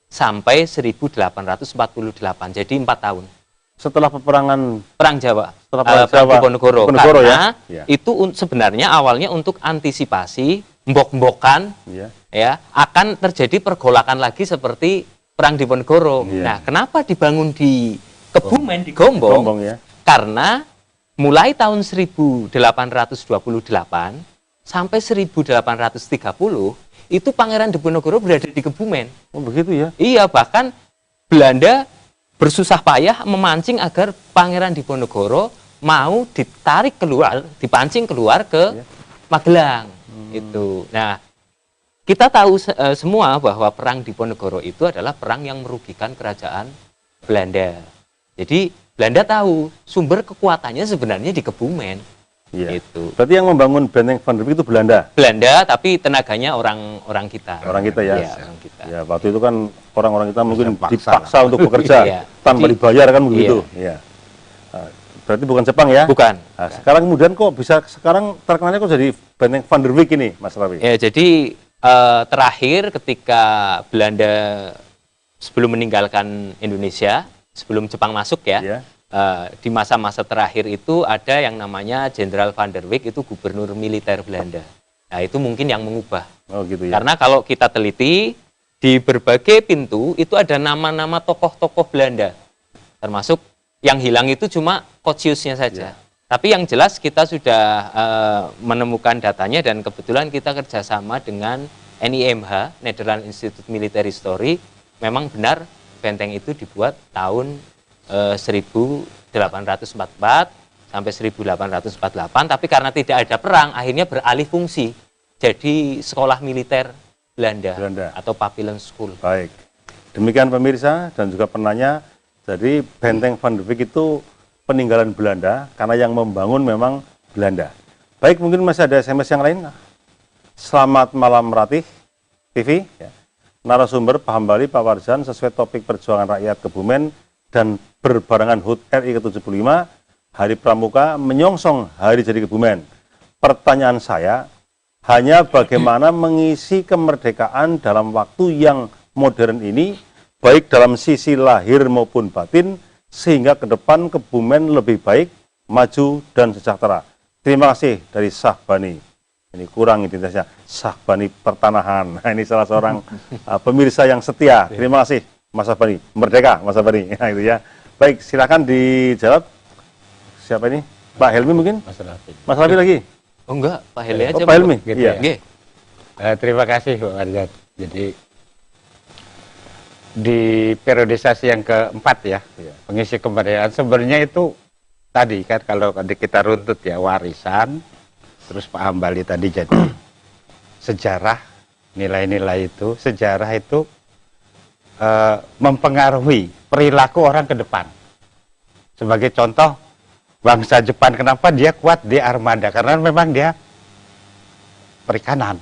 sampai 1848, jadi 4 tahun. Setelah Perang Jawa, Perang Diponegoro, karena itu sebenarnya awalnya untuk antisipasi mbok-mbokan, ya, akan terjadi pergolakan lagi seperti Perang Diponegoro. Nah, kenapa dibangun di Kebumen, di Gombong? Karena mulai tahun 1828 sampai 1830 itu Pangeran Diponegoro berada di Kebumen. Oh begitu ya? Iya, bahkan Belanda bersusah payah memancing agar Pangeran Diponegoro mau ditarik keluar, dipancing keluar ke Magelang. Itu. Nah, kita tahu semua bahwa perang Diponegoro itu adalah perang yang merugikan kerajaan Belanda. Jadi Belanda tahu sumber kekuatannya sebenarnya di Kebumen. Itu. Berarti yang membangun benteng Van der Wijk itu Belanda? Belanda, tapi tenaganya orang kita. Orang kita ya? Ya, orang kita. Ya, waktu itu kan orang-orang kita mungkin dipaksa untuk bekerja tanpa dibayar kan begitu. Iya. Berarti bukan Jepang ya? Bukan. Nah, sekarang kemudian kok bisa sekarang terkenalnya kok jadi benteng Van der Wijk ini, Mas Raffi? Ya, jadi terakhir ketika Belanda sebelum meninggalkan Indonesia, sebelum Jepang masuk ya, di masa-masa terakhir itu ada yang namanya Jenderal Van der Wijk, itu gubernur militer Belanda. Nah, itu mungkin yang mengubah. Oh, gitu ya. Karena kalau kita teliti, di berbagai pintu itu ada nama-nama tokoh-tokoh Belanda. Termasuk yang hilang itu cuma Cociusnya saja. Tapi yang jelas kita sudah menemukan datanya, dan kebetulan kita kerjasama dengan NIMH, Netherlands Institute Military History. Memang benar benteng itu dibuat tahun 1844 sampai 1848, tapi karena tidak ada perang, akhirnya beralih fungsi jadi sekolah militer Belanda. Atau Pavilion School. Baik, demikian pemirsa dan juga penanya. Jadi benteng Van der Wijk itu peninggalan Belanda karena yang membangun memang Belanda. Baik, mungkin masih ada SMS yang lain. Selamat malam Ratih TV ya. Narasumber Pak Hambali, Pak Warjan, sesuai topik perjuangan rakyat Kebumen dan berbarengan HUT RI ke-75, Hari Pramuka menyongsong Hari Jadi Kebumen. Pertanyaan saya, hanya bagaimana mengisi kemerdekaan dalam waktu yang modern ini, baik dalam sisi lahir maupun batin, sehingga ke depan Kebumen lebih baik, maju, dan sejahtera. Terima kasih dari Sahbani. Ini kurang identitasnya, Sahbani Pertanahan. Nah, ini salah seorang pemirsa yang setia. Terima kasih Mas Sahbani. Merdeka Mas Sahbani. Nah, itu ya. Baik, silakan dijawab. Siapa ini? Pak Helmi mungkin? Mas Raffi. Mas Raffi lagi? Oh enggak, Pak Helmi aja. Oh, Pak Helmi? Gitu iya. Ya. Terima kasih Pak Warjan. Jadi di periodisasi yang keempat ya, pengisi kemerdekaan sebenarnya itu tadi kan kalau kita runtut ya, warisan, terus Pak Hambali tadi jadi sejarah, nilai-nilai itu, sejarah itu mempengaruhi perilaku orang ke depan. Sebagai contoh, bangsa Jepang kenapa dia kuat di armada, karena memang dia perikanan.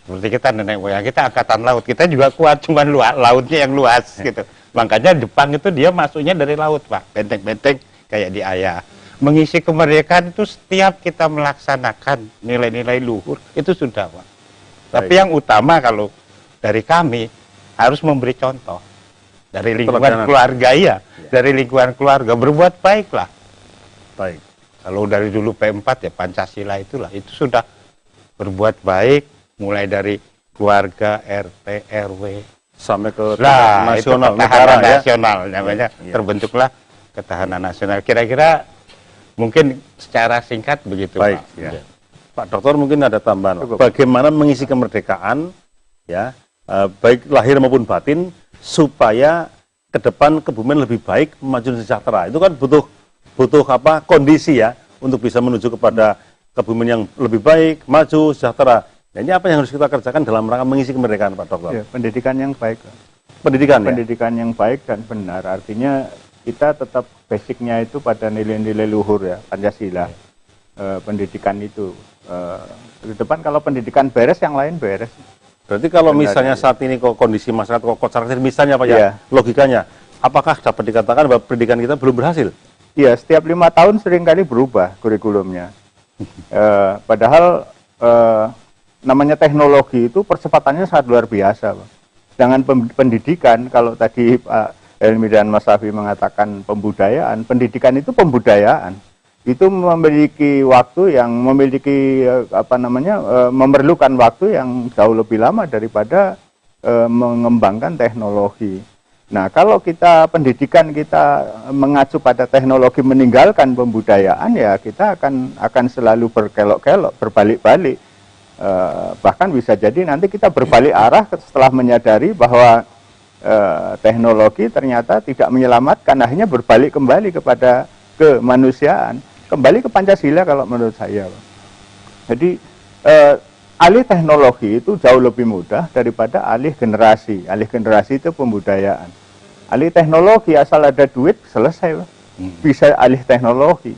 Seperti kita nenek moyang kita angkatan laut, kita juga kuat, cuman lautnya yang luas gitu. Makanya Jepang itu dia masuknya dari laut, Pak. Benteng-benteng kayak di Ayah. Mengisi kemerdekaan itu setiap kita melaksanakan nilai-nilai luhur itu sudah, Pak. Tapi yang utama kalau dari kami harus memberi contoh dari lingkungan keluarga ya, dari lingkungan keluarga berbuat baiklah. Baik. Kalau dari dulu P4 ya Pancasila itulah, itu sudah berbuat baik. Mulai dari keluarga, RT, RW, sampai ke nasional, negara nasional namanya, terbentuklah ketahanan nasional. Kira-kira mungkin secara singkat begitu, baik, Pak. Ya. Pak Dokter mungkin ada tambahan. Bagaimana mengisi kemerdekaan, ya, baik lahir maupun batin, supaya ke depan Kebumen lebih baik, maju dan sejahtera. Itu kan butuh apa kondisi ya untuk bisa menuju kepada Kebumen yang lebih baik, maju, sejahtera. Nah, ini apa yang harus kita kerjakan dalam rangka mengisi kemerdekaan, Pak Dokter? Ya, pendidikan yang baik. Pendidikan yang baik dan benar. Artinya kita tetap basicnya itu pada nilai-nilai luhur ya, Pancasila. Pendidikan itu. Ke depan kalau pendidikan beres, yang lain beres. Berarti kalau misalnya saat ini kondisi masyarakat kocar misalnya Pak ya, logikanya, apakah dapat dikatakan bahwa pendidikan kita belum berhasil? Iya, setiap 5 tahun seringkali berubah kurikulumnya. Padahal namanya teknologi itu percepatannya sangat luar biasa, Pak. Jangan pendidikan, kalau tadi Pak Helmi dan Mas Safi mengatakan pembudayaan, pendidikan itu pembudayaan. Itu memiliki waktu yang memerlukan waktu yang jauh lebih lama daripada mengembangkan teknologi. Nah, kalau kita pendidikan kita mengacu pada teknologi meninggalkan pembudayaan, ya kita akan selalu berkelok-kelok, berbalik-balik. Bahkan bisa jadi nanti kita berbalik arah setelah menyadari bahwa teknologi ternyata tidak menyelamatkan, akhirnya berbalik kembali kepada kemanusiaan, kembali ke Pancasila kalau menurut saya. Jadi alih teknologi itu jauh lebih mudah daripada alih generasi. Alih generasi itu pembudayaan. Alih teknologi asal ada duit selesai, bisa alih teknologi.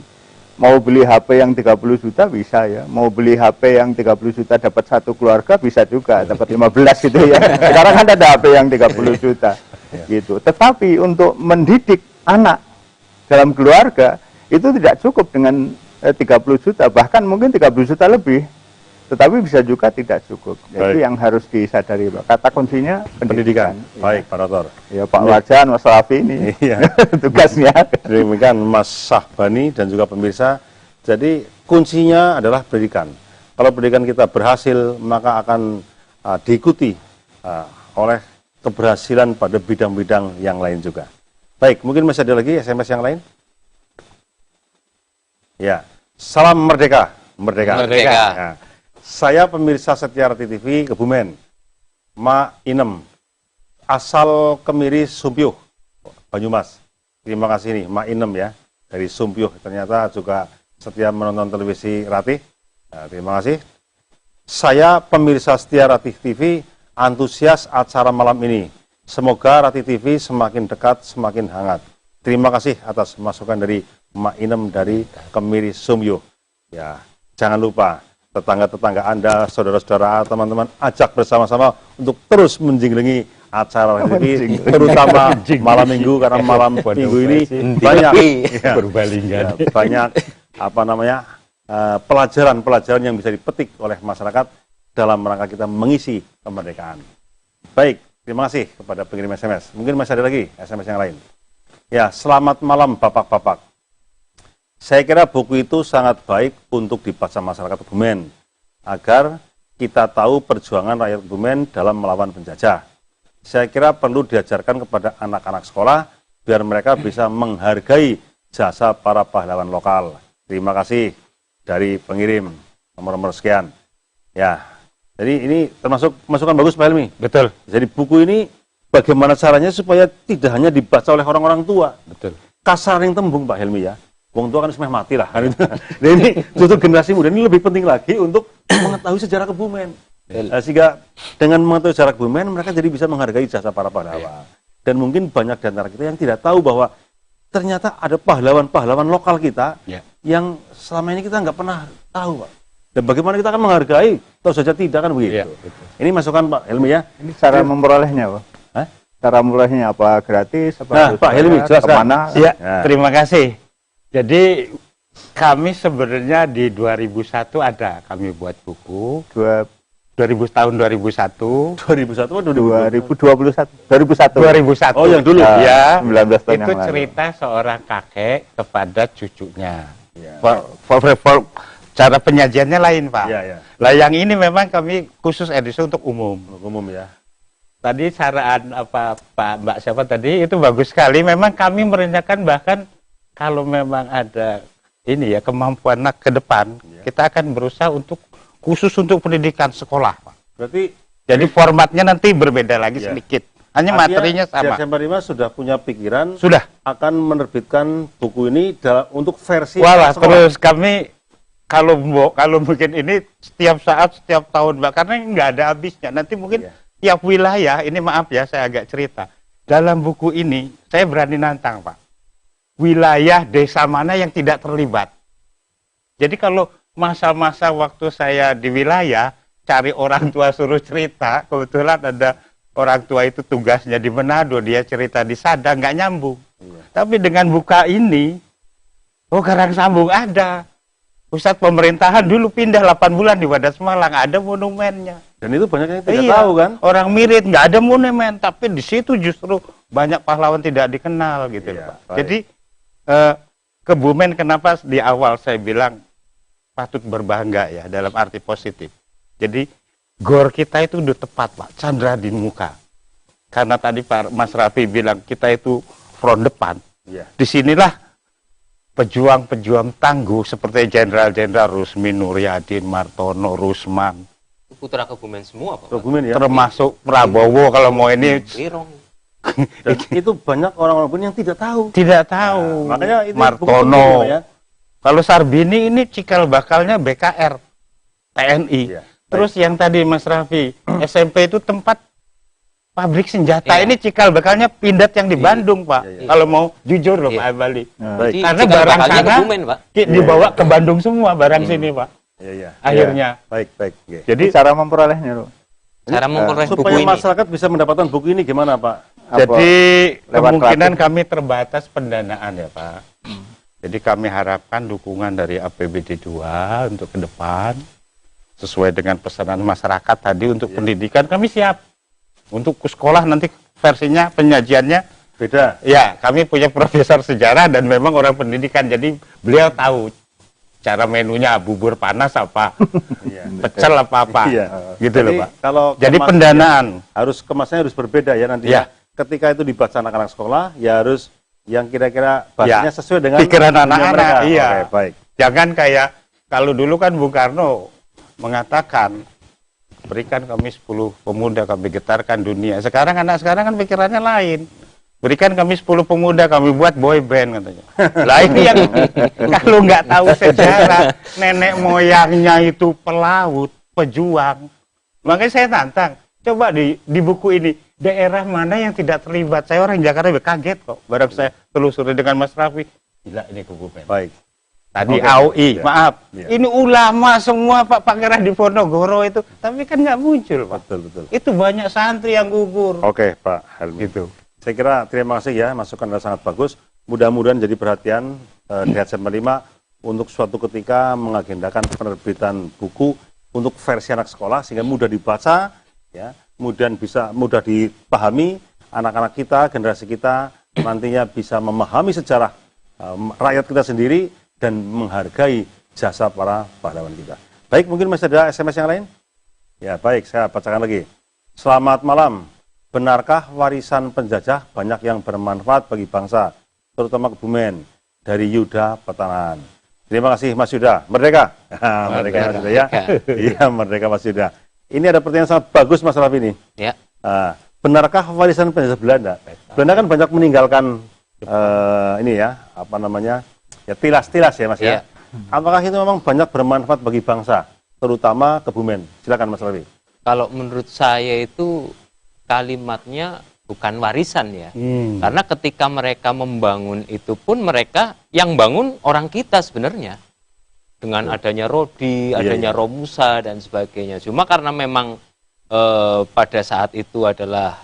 Mau beli HP yang 30 juta bisa ya. Mau beli HP yang 30 juta dapat satu keluarga bisa juga. Dapat 15 gitu ya. Sekarang kan ada HP yang 30 juta. Gitu. Tetapi untuk mendidik anak dalam keluarga itu tidak cukup dengan 30 juta. Bahkan mungkin 30 juta lebih. Tetapi bisa juga tidak cukup. Itu yang harus disadari, Pak. Kata kuncinya pendidikan. Baik, Pak Dokter. Ya, Pak Wajan, Mas Rafi ini tugasnya. Demikian Mas Sahbani dan juga pemirsa. Jadi kuncinya adalah pendidikan. Kalau pendidikan kita berhasil, maka akan diikuti oleh keberhasilan pada bidang-bidang yang lain juga. Baik, mungkin masih ada lagi SMS yang lain? Ya, salam merdeka. Merdeka. Nah, saya pemirsa setia Rati TV Kebumen, Ma Inem, asal Kemiri Sumpyuh, Banyumas. Terima kasih nih Ma Inem ya, dari Sumpyuh. Ternyata juga setia menonton televisi Rati. Nah, terima kasih. Saya pemirsa setia Rati TV, antusias acara malam ini. Semoga Rati TV semakin dekat, semakin hangat. Terima kasih atas masukan dari Ma Inem dari Kemiri Sumpyuh. Ya, jangan lupa tetangga-tetangga Anda, saudara-saudara, teman-teman, ajak bersama-sama untuk terus menjinglengi acara TV, terutama malam minggu, karena malam minggu ini banyak banyak pelajaran-pelajaran yang bisa dipetik oleh masyarakat dalam rangka kita mengisi kemerdekaan. Baik, terima kasih kepada pengirim SMS. Mungkin masih ada lagi SMS yang lain. Ya, selamat malam Bapak-bapak. Saya kira buku itu sangat baik untuk dibaca masyarakat Kebumen, agar kita tahu perjuangan rakyat Kebumen dalam melawan penjajah. Saya kira perlu diajarkan kepada anak-anak sekolah, biar mereka bisa menghargai jasa para pahlawan lokal. Terima kasih dari pengirim, nomor-nomor sekian. Ya, jadi ini termasuk masukan bagus Pak Helmi. Betul. Jadi buku ini bagaimana caranya supaya tidak hanya dibaca oleh orang-orang tua. Betul. Kasar yang tembung Pak Helmi ya. Wong tua kan semeh mati lah kan itu. Nah, ini justru generasi muda ini lebih penting lagi untuk mengetahui sejarah Kebumen. Sehingga dengan mengetahui sejarah Kebumen mereka jadi bisa menghargai jasa para pahlawan. Dan mungkin banyak di antara kita yang tidak tahu bahwa ternyata ada pahlawan-pahlawan lokal kita yang selama ini kita nggak pernah tahu, Pak. Dan bagaimana kita akan menghargai, tahu saja tidak kan begitu. Ini masukan Pak Helmi ya. Ini cara memperolehnya, Pak. Cara memperolehnya apa gratis? Apa nah, Pak Helmi, jelaskan. Kemana? Ya, terima kasih. Jadi kami sebenarnya di 2001 ada kami buat buku 2000 tahun 2001 atau 2001. Oh, yang dulu. Ya, 19 tahun itu yang lalu. cerita seorang kakek kepada cucunya. Ya. Cara penyajiannya lain, Pak. Ya, ya. Lah yang ini memang kami khusus edisi untuk umum. Umum ya. Tadi saran apa Pak Mbak siapa tadi itu bagus sekali. Memang kami merencanakan bahkan kalau memang ada ini ya kemampuan ke depan, kita akan berusaha untuk khusus untuk pendidikan sekolah, Pak. Berarti jadi formatnya nanti berbeda lagi sedikit. Hanya materinya sama. SMP 5 sudah punya pikiran Sudah akan menerbitkan buku ini untuk versi Wah, sekolah. terus kami kalau mungkin ini setiap saat, setiap tahun, Mbak, karena nggak ada habisnya. Nanti mungkin tiap wilayah, ini maaf ya, saya agak cerita. Dalam buku ini, saya berani nantang, Pak. Wilayah desa mana yang tidak terlibat. Jadi kalau masa-masa waktu saya di wilayah, cari orang tua suruh cerita, kebetulan ada orang tua itu tugasnya di Manado, dia cerita di Sadang, nggak nyambung. Tapi dengan buka ini, Karang Sambung ada. Pusat pemerintahan dulu pindah 8 bulan di Wadas Malang, ada monumennya. Dan itu banyak yang tidak tahu kan? Orang mirip, nggak ada monumen, tapi di situ justru banyak pahlawan tidak dikenal gitu, Pak. Baik. Jadi Kebumen kenapa di awal saya bilang patut berbangga ya dalam arti positif. Jadi gor kita itu udah tepat, Pak, Chandra di muka. Karena tadi Pak Mas Raffi bilang kita itu front depan. Disinilah pejuang-pejuang tangguh seperti Jenderal-Jenderal Rusmi Nuryadin, Martono, Rusman. Putra Kebumen semua, Pak. Kebumen ya. Termasuk Prabowo kalau mau ini. Dan itu banyak orang-orang pun yang tidak tahu. Tidak tahu. Nah, makanya itu Martono. ya. Kalau Sarbini ini cikal bakalnya BKR, TNI. Terus yang tadi Mas Raffi, SMP itu tempat pabrik senjata. Ini cikal bakalnya Pindad yang di Bandung, Pak. Kalau mau jujur loh, Pak Bali. Karena barang sana Kebumen, Pak. dibawa ke Bandung semua barang sini, Pak. Akhirnya. Baik. Jadi cara memperolehnya loh. Cara memperoleh buku supaya ini. masyarakat bisa mendapatkan buku ini gimana, Pak? Jadi Lewat kemungkinan kreatif. kami terbatas pendanaan ya, Pak. Jadi kami harapkan dukungan dari APBD 2 untuk ke depan sesuai dengan pesanan masyarakat tadi untuk pendidikan kami siap. Untuk ke sekolah nanti versinya penyajiannya Beda. ya, kami punya profesor sejarah dan memang orang pendidikan, jadi beliau tahu cara menunya bubur panas apa, pecel apa, gitu loh, Pak. Kalau Jadi kemas- pendanaan kemasnya harus berbeda ya nanti. Ketika itu dibaca anak-anak sekolah, ya harus yang kira-kira bahasanya sesuai dengan pikiran dunia anak-anak. mereka. Iya. Oke, baik. Jangan kayak kalau dulu kan Bung Karno mengatakan berikan kami 10 pemuda kami getarkan dunia. Sekarang anak sekarang kan pikirannya lain. Berikan kami 10 pemuda kami buat boy band katanya. Lah ini yang kalau nggak tahu sejarah, nenek moyangnya itu pelaut, pejuang. Makanya saya tantang, coba di buku ini daerah mana yang tidak terlibat. Saya orang Jakarta kaget kok. Barang saya telusuri dengan Mas Raffi, gila ini Kebumen. Baik. Tadi AUI, maaf. Ya. Ini ulama semua Pak Pangeran Diponegoro itu, tapi kan nggak muncul, Pak. Betul. Itu banyak santri yang gugur. Oke, Pak Helmi. Gitu. Saya kira terima kasih ya, masukan anda sangat bagus. Mudah-mudahan jadi perhatian di SMP 5 untuk suatu ketika mengagendakan penerbitan buku untuk versi anak sekolah sehingga mudah dibaca, ya, kemudian bisa mudah dipahami anak-anak kita, generasi kita nantinya bisa memahami sejarah rakyat kita sendiri dan menghargai jasa para pahlawan kita. Baik, mungkin masih ada SMS yang lain? Ya, baik, saya bacakan lagi. Selamat malam. Benarkah warisan penjajah banyak yang bermanfaat bagi bangsa, terutama Kebumen? Dari Yuda Petanan. Terima kasih Mas Yuda. Merdeka. Merdeka Mas Yuda ya. Iya, merdeka Mas Yuda. Ini ada pertanyaan sangat bagus Mas Raffi ini. Ya. benarkah warisan penjajah Belanda? Belanda kan banyak meninggalkan ini ya, apa namanya, ya tilas-tilas ya Mas ya. Apakah itu memang banyak bermanfaat bagi bangsa, terutama Kebumen? Silakan Mas Rafi. Kalau menurut saya itu kalimatnya bukan warisan ya. Karena ketika mereka membangun itu pun mereka yang bangun orang kita sebenarnya. Dengan adanya Rodi, adanya Romusa dan sebagainya. Cuma karena memang pada saat itu adalah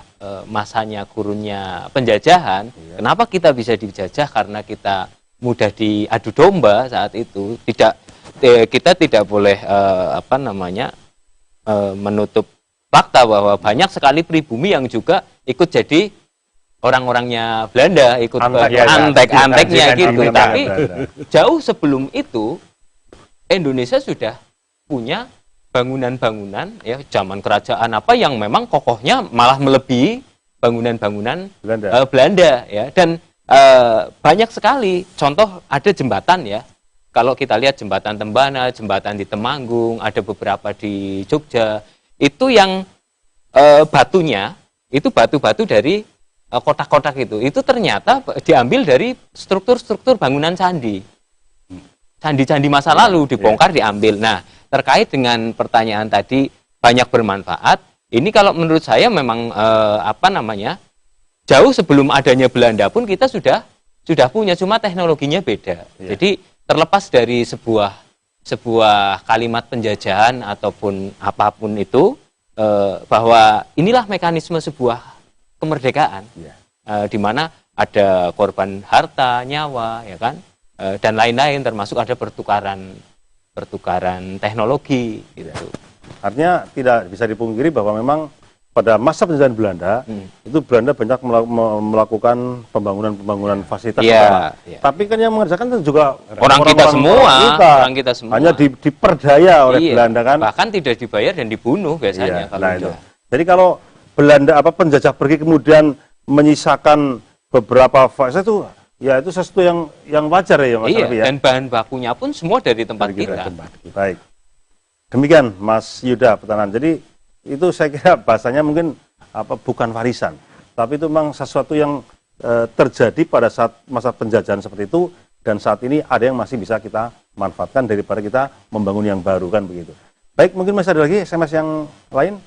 masanya gurunnya penjajahan, kenapa kita bisa dijajah? Karena kita mudah diadu domba saat itu. Kita tidak boleh menutup fakta bahwa banyak sekali pribumi yang juga ikut jadi orang-orangnya Belanda, ikut antek-anteknya gitu. Tapi jauh sebelum itu Indonesia sudah punya bangunan-bangunan ya zaman kerajaan apa yang memang kokohnya malah melebihi bangunan-bangunan Belanda ya. Dan banyak sekali contoh, ada jembatan ya. Kalau kita lihat jembatan Tembana, jembatan di Temanggung, ada beberapa di Jogja, itu yang batunya itu batu-batu dari kotak-kotak itu ternyata diambil dari struktur-struktur bangunan candi. Candi-candi masa lalu dibongkar, diambil. Nah, terkait dengan pertanyaan tadi banyak bermanfaat, ini kalau menurut saya memang jauh sebelum adanya Belanda pun kita sudah punya, cuma teknologinya beda. Jadi terlepas dari sebuah kalimat penjajahan ataupun apapun itu, bahwa inilah mekanisme sebuah kemerdekaan, di mana ada korban harta, nyawa, ya kan, dan lain-lain, termasuk ada pertukaran teknologi gitu. Artinya tidak bisa dipungkiri bahwa memang pada masa penjajahan Belanda itu Belanda banyak melakukan pembangunan fasilitas. Tapi kan yang mengerjakan itu juga orang kita semua. Hanya diperdaya oleh Belanda kan. Bahkan tidak dibayar dan dibunuh biasanya itu. Jadi kalau Belanda penjajah pergi kemudian menyisakan beberapa fasilitas itu, ya itu sesuatu yang wajar ya Mas Rafi ya. Dan bahan bakunya pun semua dari tempat kita. Baik. Demikian Mas Yuda Petanan. Jadi itu saya kira bahasanya mungkin bukan warisan, tapi itu memang sesuatu yang terjadi pada saat masa penjajahan seperti itu, dan saat ini ada yang masih bisa kita manfaatkan daripada kita membangun yang baru kan begitu. Baik, mungkin masih ada lagi SMS yang lain?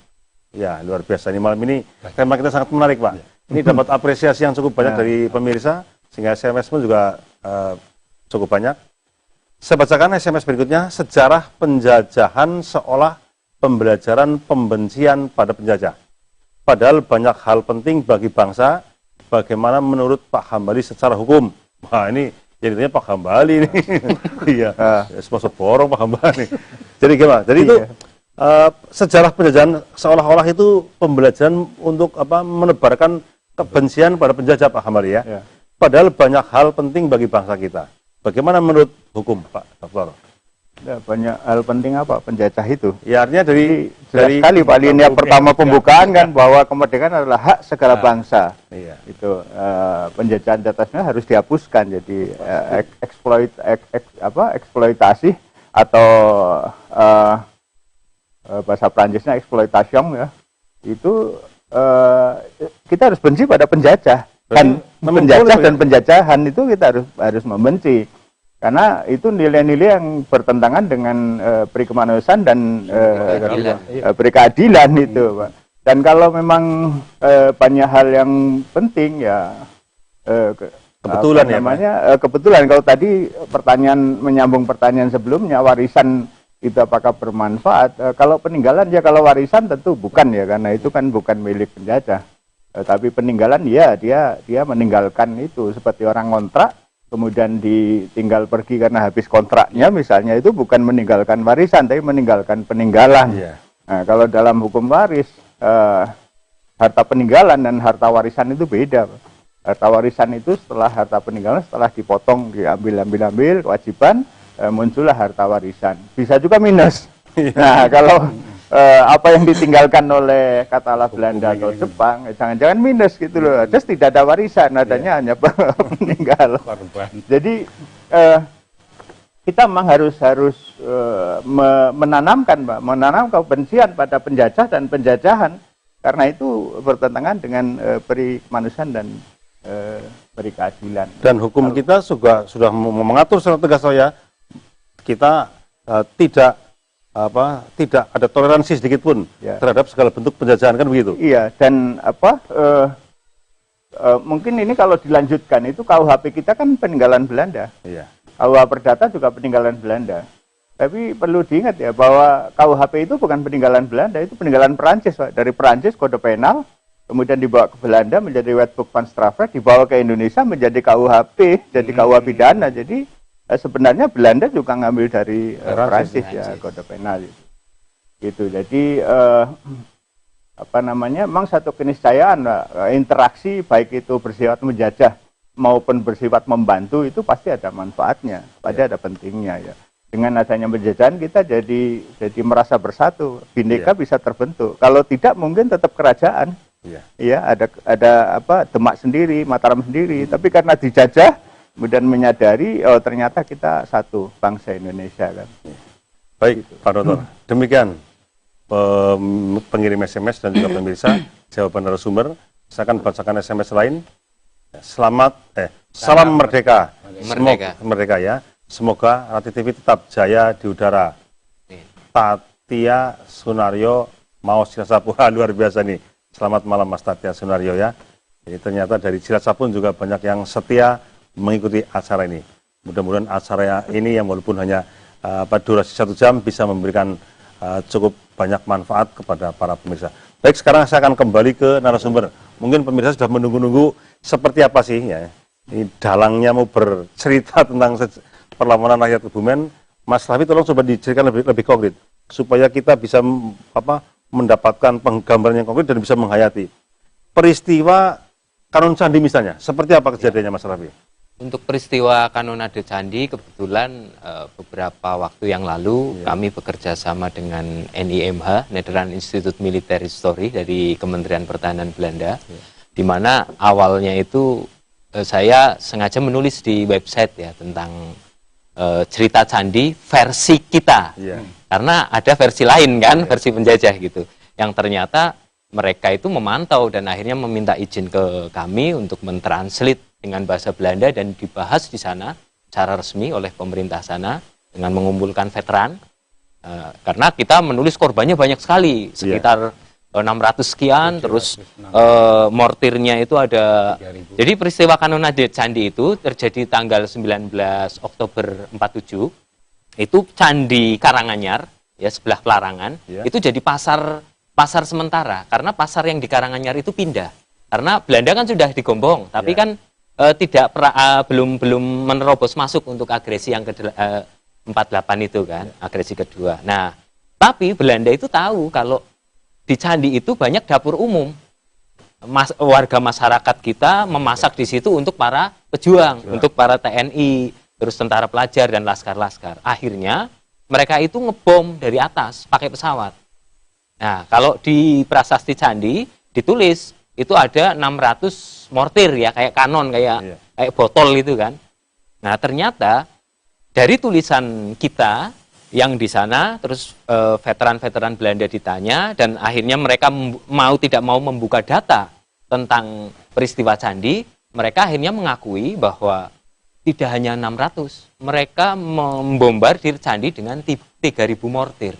Ya, luar biasa ini malam ini tema kita sangat menarik Pak. Ini dapat apresiasi yang cukup banyak dari pemirsa, sehingga SMS pun juga cukup banyak. Saya bacakan SMS berikutnya. Sejarah penjajahan seolah pembelajaran pembencian pada penjajah. Padahal banyak hal penting bagi bangsa. Bagaimana menurut Pak Hambali secara hukum? Wah, ini jadinya Pak Hambali ini. Iya, sponsor borong Pak Hambali. Jadi gimana? Jadi itu sejarah penjajahan seolah-olah itu pembelajaran untuk menebarkan kebencian pada penjajah Pak Hambali ya. Padahal banyak hal penting bagi bangsa kita. Bagaimana menurut hukum Pak Dokter? Ya, banyak hal penting apa penjajah itu? Ya artinya dari sekali Pak Linia pertama pembukaan kan bahwa kemerdekaan adalah hak segala bangsa. Itu penjajahan di atasnya harus dihapuskan. Jadi eksploitasi atau bahasa Prancisnya exploitation ya. Itu kita harus benci pada penjajah. Dan penjajah dan penjajahan itu kita harus membenci. Karena itu nilai-nilai yang bertentangan dengan perikemanusiaan dan berkeadilan itu, Pak. Dan kalau memang banyak hal yang penting ya kebetulan ya, namanya kebetulan. Kalau tadi pertanyaan menyambung pertanyaan sebelumnya, warisan itu apakah bermanfaat? Kalau peninggalan ya, kalau warisan tentu bukan ya, karena itu kan bukan milik penjajah. Tapi peninggalan ya dia meninggalkan itu, seperti orang kontrak kemudian ditinggal pergi karena habis kontraknya misalnya, itu bukan meninggalkan warisan tapi meninggalkan peninggalan. Nah, kalau dalam hukum waris harta peninggalan dan harta warisan itu beda. Harta warisan itu setelah harta peninggalan, setelah dipotong, diambil kewajiban, muncullah harta warisan. Bisa juga minus. Nah, kalau apa yang ditinggalkan oleh katalah Belanda atau Jepang, jangan-jangan minus gitu loh. Terus tidak ada warisan, adanya hanya peninggalan. Jadi kita memang harus menanamkan kebencian pada penjajah dan penjajahan, Karena itu bertentangan dengan peri kemanusiaan dan peri keadilan. Dan hukum kita juga sudah mengatur secara tegas ya, kita tidak ada toleransi sedikit pun terhadap segala bentuk penjajahan, kan begitu? Iya, dan mungkin ini kalau dilanjutkan itu KUHP kita kan peninggalan Belanda. Iya. KUH Perdata juga peninggalan Belanda. Tapi perlu diingat ya bahwa KUHP itu bukan peninggalan Belanda, itu peninggalan Perancis, Pak. Dari Perancis kode penal, kemudian dibawa ke Belanda menjadi Wetboek van Strafrecht, dibawa ke Indonesia menjadi KUHP, jadi KUH pidana. Jadi sebenarnya Belanda juga ngambil dari Perancis ya kode penal itu. Gitu. Jadi memang satu keniscayaan, interaksi baik itu bersifat menjajah maupun bersifat membantu itu pasti ada manfaatnya, pasti ada pentingnya ya. Dengan adanya penjajahan kita jadi merasa bersatu, Bhinneka bisa terbentuk. Kalau tidak mungkin tetap kerajaan. Ya, ada Demak sendiri, Mataram sendiri, tapi karena dijajah kemudian menyadari ternyata kita satu bangsa Indonesia kan. Baik, Pak Dr. Demikian pengirim SMS dan juga pemirsa jawaban narasumber. Saya akan bacakan SMS lain. Salam merdeka. Merdeka ya. Semoga Rati TV tetap jaya di udara. Tatia Sunaryo mau Cilacap. Wah, luar biasa nih. Selamat malam Mas Tatia Sunaryo ya. Jadi ternyata dari Cilacap pun juga banyak yang setia mengikuti acara ini. Mudah-mudahan acara ini yang walaupun hanya durasi 1 jam bisa memberikan cukup banyak manfaat kepada para pemirsa. Baik, sekarang saya akan kembali ke narasumber. Mungkin pemirsa sudah menunggu-nunggu seperti apa sih ya. Ini dalangnya mau bercerita tentang perlawanan rakyat Kebumen. Mas Raffi tolong coba diceritakan lebih konkret supaya kita bisa mendapatkan penggambaran yang konkret dan bisa menghayati peristiwa Kanon Candi misalnya. Seperti apa kejadiannya Mas Raffi? Untuk peristiwa Kanonade Candi kebetulan beberapa waktu yang lalu kami bekerja sama dengan NIMH, Nederland Institute Military History dari Kementerian Pertahanan Belanda, di mana awalnya itu saya sengaja menulis di website ya tentang cerita candi versi kita, karena ada versi lain kan, versi penjajah gitu, yang ternyata mereka itu memantau dan akhirnya meminta izin ke kami untuk mentranslate dengan bahasa Belanda dan dibahas di sana secara resmi oleh pemerintah sana dengan mengumpulkan veteran, karena kita menulis korbannya banyak sekali, sekitar 600 sekian, terus mortirnya itu ada. Jadi peristiwa Kanonade Candi itu terjadi tanggal 19 Oktober 47. Itu Candi Karanganyar, ya sebelah Pelarangan, itu jadi pasar sementara, karena pasar yang di Karanganyar itu pindah. Karena Belanda kan sudah digombong, tapi kan belum menerobos masuk untuk agresi yang ke-48 itu kan, agresi kedua. Nah, tapi Belanda itu tahu kalau di candi itu banyak dapur umum. Warga masyarakat kita memasak di situ untuk para pejuang, untuk para TNI, terus tentara pelajar dan laskar-laskar. Akhirnya mereka itu ngebom dari atas pakai pesawat. Nah, kalau di prasasti candi ditulis itu ada 600 mortir ya, kayak kanon, kayak botol itu kan. Nah, ternyata dari tulisan kita yang di sana, terus veteran-veteran Belanda ditanya, dan akhirnya mereka tidak mau membuka data tentang peristiwa candi, mereka akhirnya mengakui bahwa tidak hanya 600, mereka membombardir candi dengan 3.000 mortir.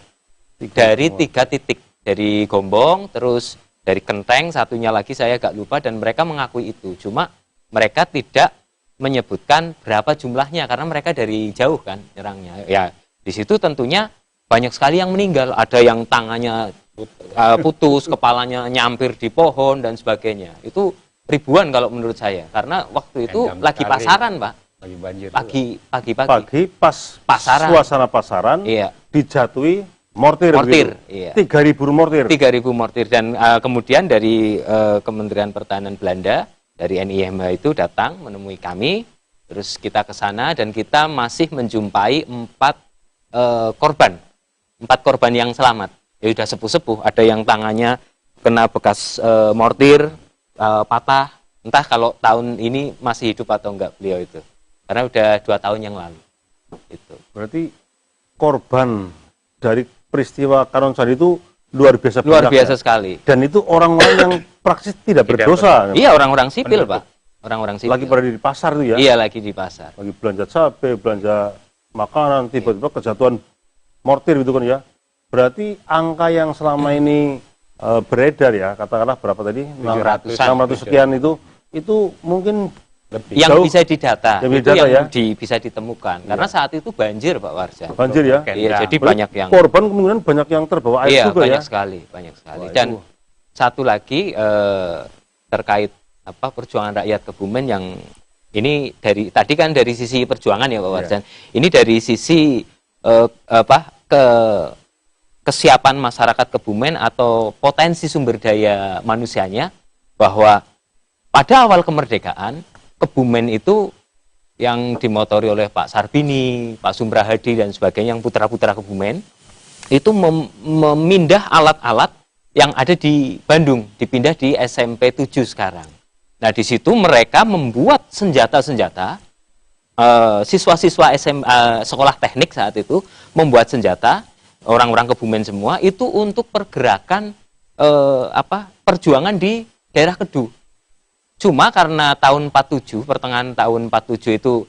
Dari 3 titik, dari Gombong, terus dari Kenteng, satunya lagi saya agak lupa, dan mereka mengakui itu. Cuma mereka tidak menyebutkan berapa jumlahnya, karena mereka dari jauh kan nyerangnya. Ya, di situ tentunya banyak sekali yang meninggal, ada yang tangannya putus, kepalanya nyampir di pohon dan sebagainya. Itu ribuan kalau menurut saya, karena waktu itu lagi pasaran, Pak. Lagi banjir. Pagi pas pasaran. Suasana pasaran, dijatuhi mortir. 3.000 mortir. 3.000 mortir, dan kemudian dari Kementerian Pertahanan Belanda, dari NIMH itu datang menemui kami, terus kita ke sana dan kita masih menjumpai 4 korban yang selamat. Ya sudah sepuh-sepuh, ada yang tangannya kena bekas mortir, patah. Entah kalau tahun ini masih hidup atau enggak beliau itu, karena udah 2 tahun yang lalu. Itu. Berarti korban dari peristiwa Kanon Candi itu luar biasa Luar banyaknya. biasa sekali. Dan itu orang-orang yang praktis tidak berdosa. Iya, orang-orang sipil, Pak. Orang-orang sipil. Lagi pada di pasar itu ya. Iya, lagi di pasar. Lagi belanja cabai, belanja makanan, tiba-tiba kejatuhan mortir gitu kan ya. Berarti angka yang selama ini beredar ya, katakanlah berapa tadi? 600 sekian itu mungkin lebih. Yang jauh, bisa didata, yang itu didata yang ya? bisa ditemukan. Karena saat itu banjir, Pak Warja. Banjir ya. Iya, jadi Berarti banyak yang korban kemungkinan banyak yang terbawa air iya, juga banyak ya. sekali, banyak sekali. Wah, Dan itu. satu lagi terkait perjuangan rakyat Kebumen yang ini dari tadi kan dari sisi perjuangan ya Pak Warjan. Ini dari sisi kesiapan masyarakat Kebumen atau potensi sumber daya manusianya, bahwa pada awal kemerdekaan Kebumen itu yang dimotori oleh Pak Sarbini, Pak Sumbrahadi dan sebagainya, yang putra-putra Kebumen itu memindah alat-alat yang ada di Bandung, dipindah di SMP 7 sekarang. Nah, di situ mereka membuat senjata-senjata, siswa-siswa sekolah teknik saat itu membuat senjata, orang-orang Kebumen semua, itu untuk pergerakan perjuangan di daerah Kedu. Cuma karena tahun 47, pertengahan tahun 47 itu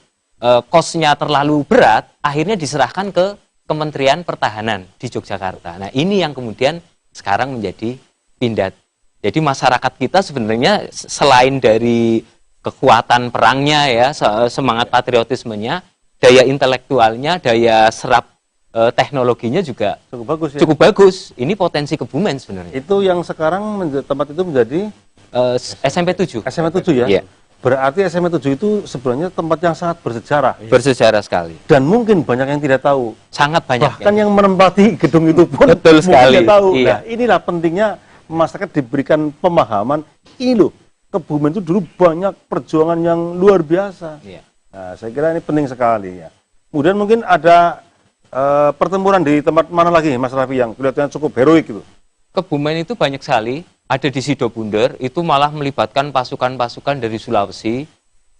kosnya terlalu berat, akhirnya diserahkan ke Kementerian Pertahanan di Yogyakarta. Nah, ini yang kemudian sekarang menjadi pindad. Jadi masyarakat kita sebenarnya selain dari kekuatan perangnya ya, semangat patriotismenya, daya intelektualnya, daya serap teknologinya juga Cukup bagus ya. cukup bagus. Ini potensi Kebumen sebenarnya. Itu yang sekarang tempat itu menjadi SMP 7. SMA 7 ya. Iya. Berarti SMA 7 itu sebenarnya tempat yang sangat bersejarah. Bersejarah sekali. Dan mungkin banyak yang tidak tahu. Sangat banyak. Bahkan yang menempati gedung itu pun Betul mungkin sekali. tidak tahu. Iya. Nah, inilah pentingnya masyarakat diberikan pemahaman. Ini loh, Kebumen itu dulu banyak perjuangan yang luar biasa. Iya. Nah, saya kira ini penting sekali ya. Kemudian mungkin ada pertempuran di tempat mana lagi, Mas Raffi, yang kelihatannya cukup heroik itu? Kebumen itu banyak sekali. Ada di Sidobunder, itu malah melibatkan pasukan-pasukan dari Sulawesi,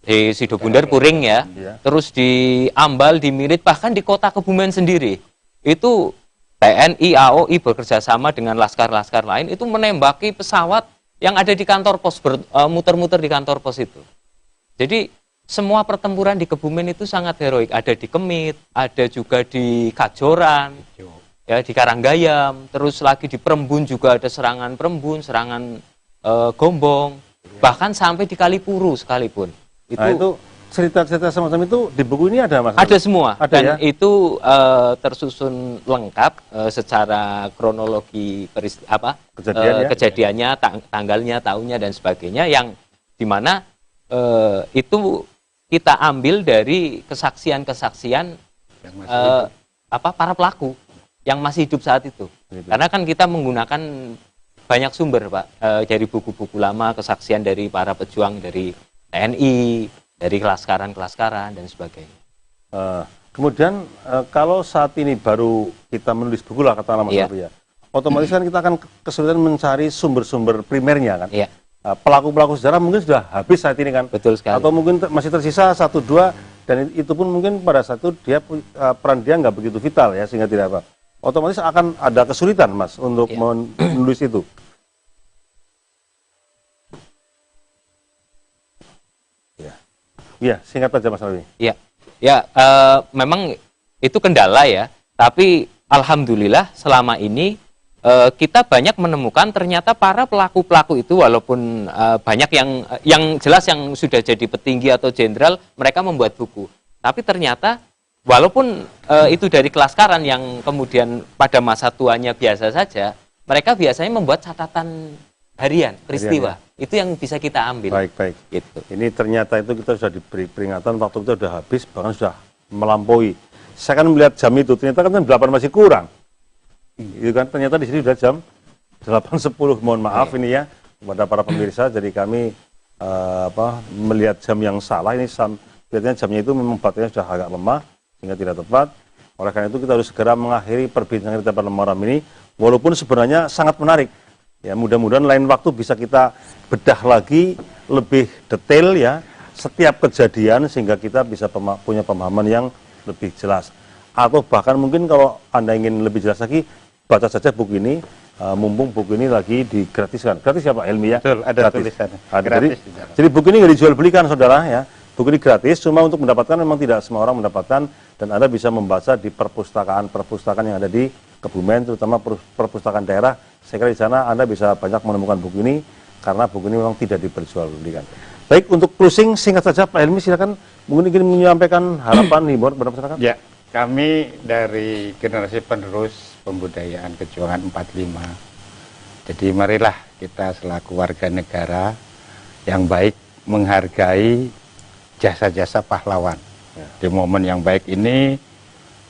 di Sidobunder, Puring ya, terus di Ambal, di Mirit, bahkan di kota Kebumen sendiri. Itu TNI, AOI bekerjasama dengan laskar-laskar lain, itu menembaki pesawat yang ada di kantor pos, muter-muter di kantor pos itu. Jadi semua pertempuran di Kebumen itu sangat heroik. Ada di Kemit, ada juga di Kajoran, ya, di Karanggayam, terus lagi di Perembun juga ada serangan Perembun, serangan Gombong, bahkan sampai di Kalipuru sekalipun. Nah, itu cerita-cerita semacam itu di buku ini ada, Mas? Ada semua, ada, dan ya? itu tersusun lengkap secara kronologi Kejadian, ya? kejadiannya, tanggalnya, tahunnya dan sebagainya, yang dimana itu kita ambil dari kesaksian-kesaksian para pelaku yang masih hidup saat itu. Karena kan kita menggunakan banyak sumber, Pak, dari buku-buku lama, kesaksian dari para pejuang dari TNI, dari kelaskaran-kelaskaran dan sebagainya. Kemudian kalau saat ini baru kita menulis buku lah, kata Mas Raffi ya, otomatis kan kita akan kesulitan mencari sumber-sumber primernya kan. Iya. Pelaku-pelaku sejarah mungkin sudah habis saat ini kan. Betul sekali. Atau mungkin masih tersisa 1-2, dan itu pun mungkin pada saat itu peran dia nggak begitu vital ya, sehingga tidak apa. Otomatis akan ada kesulitan, Mas, untuk menulis itu. Ya, singkat saja, Mas Raffi. Ya, memang itu kendala ya. Tapi alhamdulillah selama ini kita banyak menemukan ternyata para pelaku-pelaku itu, walaupun banyak yang jelas yang sudah jadi petinggi atau jenderal, mereka membuat buku. Tapi ternyata walaupun itu dari kelaskaran yang kemudian pada masa tuanya biasa saja, mereka biasanya membuat catatan harian, peristiwa. Harian, ya? Itu yang bisa kita ambil. Baik. Gitu. Ini ternyata itu kita sudah diberi peringatan, waktu kita sudah habis, bahkan sudah melampaui. Saya kan melihat jam itu, ternyata kan jam 8 masih kurang. Itu kan ternyata di sini sudah jam 8.10. Mohon maaf ini ya kepada para pemirsa. Jadi kami melihat jam yang salah. Ini biasanya jamnya itu memang baterainya sudah agak lemah sehingga tidak tepat. Oleh karena itu kita harus segera mengakhiri perbincangan kita pada malam ini, walaupun sebenarnya sangat menarik. Ya, mudah-mudahan lain waktu bisa kita bedah lagi lebih detail ya setiap kejadian, sehingga kita bisa punya pemahaman yang lebih jelas. Atau bahkan mungkin kalau Anda ingin lebih jelas lagi, baca saja buku ini, mumpung buku ini lagi digratiskan. Gratis ya Pak Helmi ya? Betul, ada gratis. tulisannya. Gratis. Jadi buku ini nggak dijual belikan saudara ya. Buku ini gratis, cuma untuk mendapatkan memang tidak semua orang mendapatkan, dan Anda bisa membaca di perpustakaan yang ada di Kebumen, terutama perpustakaan daerah. Saya kira di sana Anda bisa banyak menemukan buku ini, karena buku ini memang tidak diperjualbelikan. Baik, untuk closing singkat saja Pak Helmi, silakan mungkin ingin menyampaikan harapan himbauan kepada masyarakat. Ya, kami dari generasi penerus pembudayaan kejuangan 45. Jadi marilah kita selaku warga negara yang baik menghargai jasa-jasa pahlawan. Di momen yang baik ini,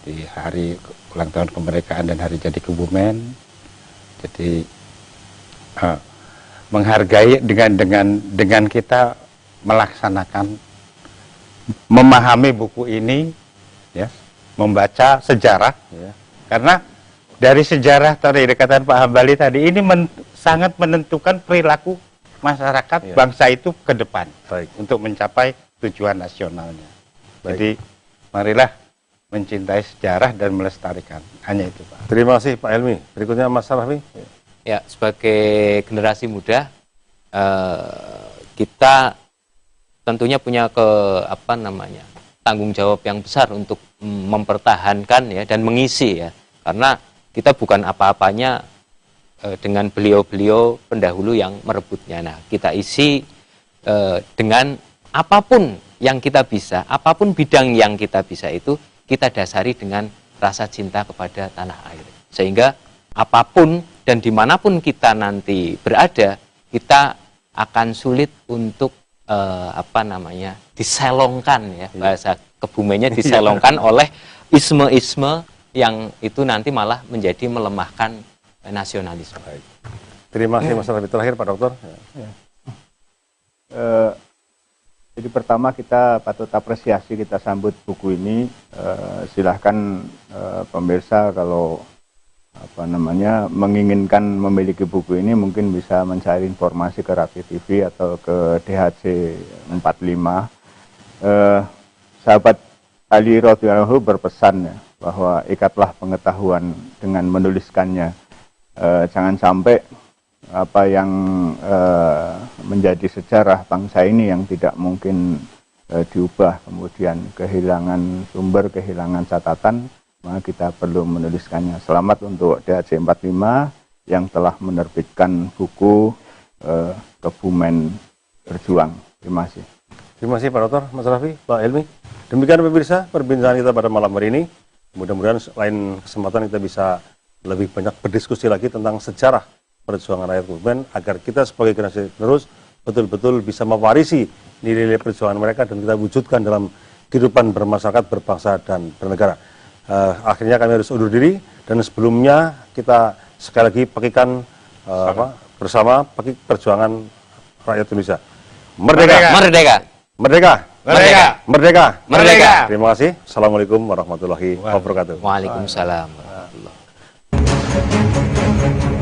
di hari ulang tahun kemerdekaan dan hari jadi Kebumen, jadi menghargai dengan kita melaksanakan, memahami buku ini, ya, membaca sejarah, ya. Karena dari sejarah tadi dikatakan Pak Hambali tadi ini sangat menentukan perilaku masyarakat, ya, bangsa itu ke depan. Baik. Untuk mencapai tujuan nasionalnya. Baik. Jadi marilah mencintai sejarah dan melestarikan. Hanya itu Pak. Terima kasih Pak Helmi. Berikutnya Mas Raffi. Ya, sebagai generasi muda kita tentunya punya tanggung jawab yang besar untuk mempertahankan ya dan mengisi ya. Karena kita bukan apa-apanya dengan beliau-beliau pendahulu yang merebutnya. Nah, kita isi dengan apapun yang kita bisa, apapun bidang yang kita bisa itu kita dasari dengan rasa cinta kepada tanah air. Sehingga apapun dan dimanapun kita nanti berada, kita akan sulit untuk diselongkan ya, bahasa Kebumennya diselongkan oleh isme-isme yang itu nanti malah menjadi melemahkan nasionalisme. Baik. Terima kasih Mas Raffi. Terakhir Pak Dokter. Ya. Jadi pertama kita patut apresiasi, kita sambut buku ini. Silahkan pemirsa kalau menginginkan memiliki buku ini mungkin bisa mencari informasi ke Rapi TV atau ke DHC 45. Sahabat Ali radhiyallahu berpesan ya, bahwa ikatlah pengetahuan dengan menuliskannya. Jangan sampai apa yang menjadi sejarah bangsa ini yang tidak mungkin diubah, kemudian kehilangan sumber, kehilangan catatan, maka kita perlu menuliskannya. Selamat untuk DHC 45 yang telah menerbitkan buku Kebumen Berjuang. Terima kasih. Terima kasih Pak Dokter, Mas Raffi, Pak Helmi. Demikian pemirsa perbincangan kita pada malam hari ini. Mudah-mudahan lain kesempatan kita bisa lebih banyak berdiskusi lagi tentang sejarah perjuangan rakyat Kebumen, agar kita sebagai generasi penerus betul-betul bisa mewarisi nilai-nilai perjuangan mereka dan kita wujudkan dalam kehidupan bermasyarakat, berbangsa, dan bernegara. Akhirnya kami harus undur diri, dan sebelumnya kita sekali lagi pakikan bersama pakik perjuangan rakyat Indonesia. Merdeka! Merdeka! Merdeka! Merdeka! Merdeka! Merdeka! Terima kasih. Assalamualaikum warahmatullahi wabarakatuh. Waalaikumsalam warahmatullahi wabarakatuh.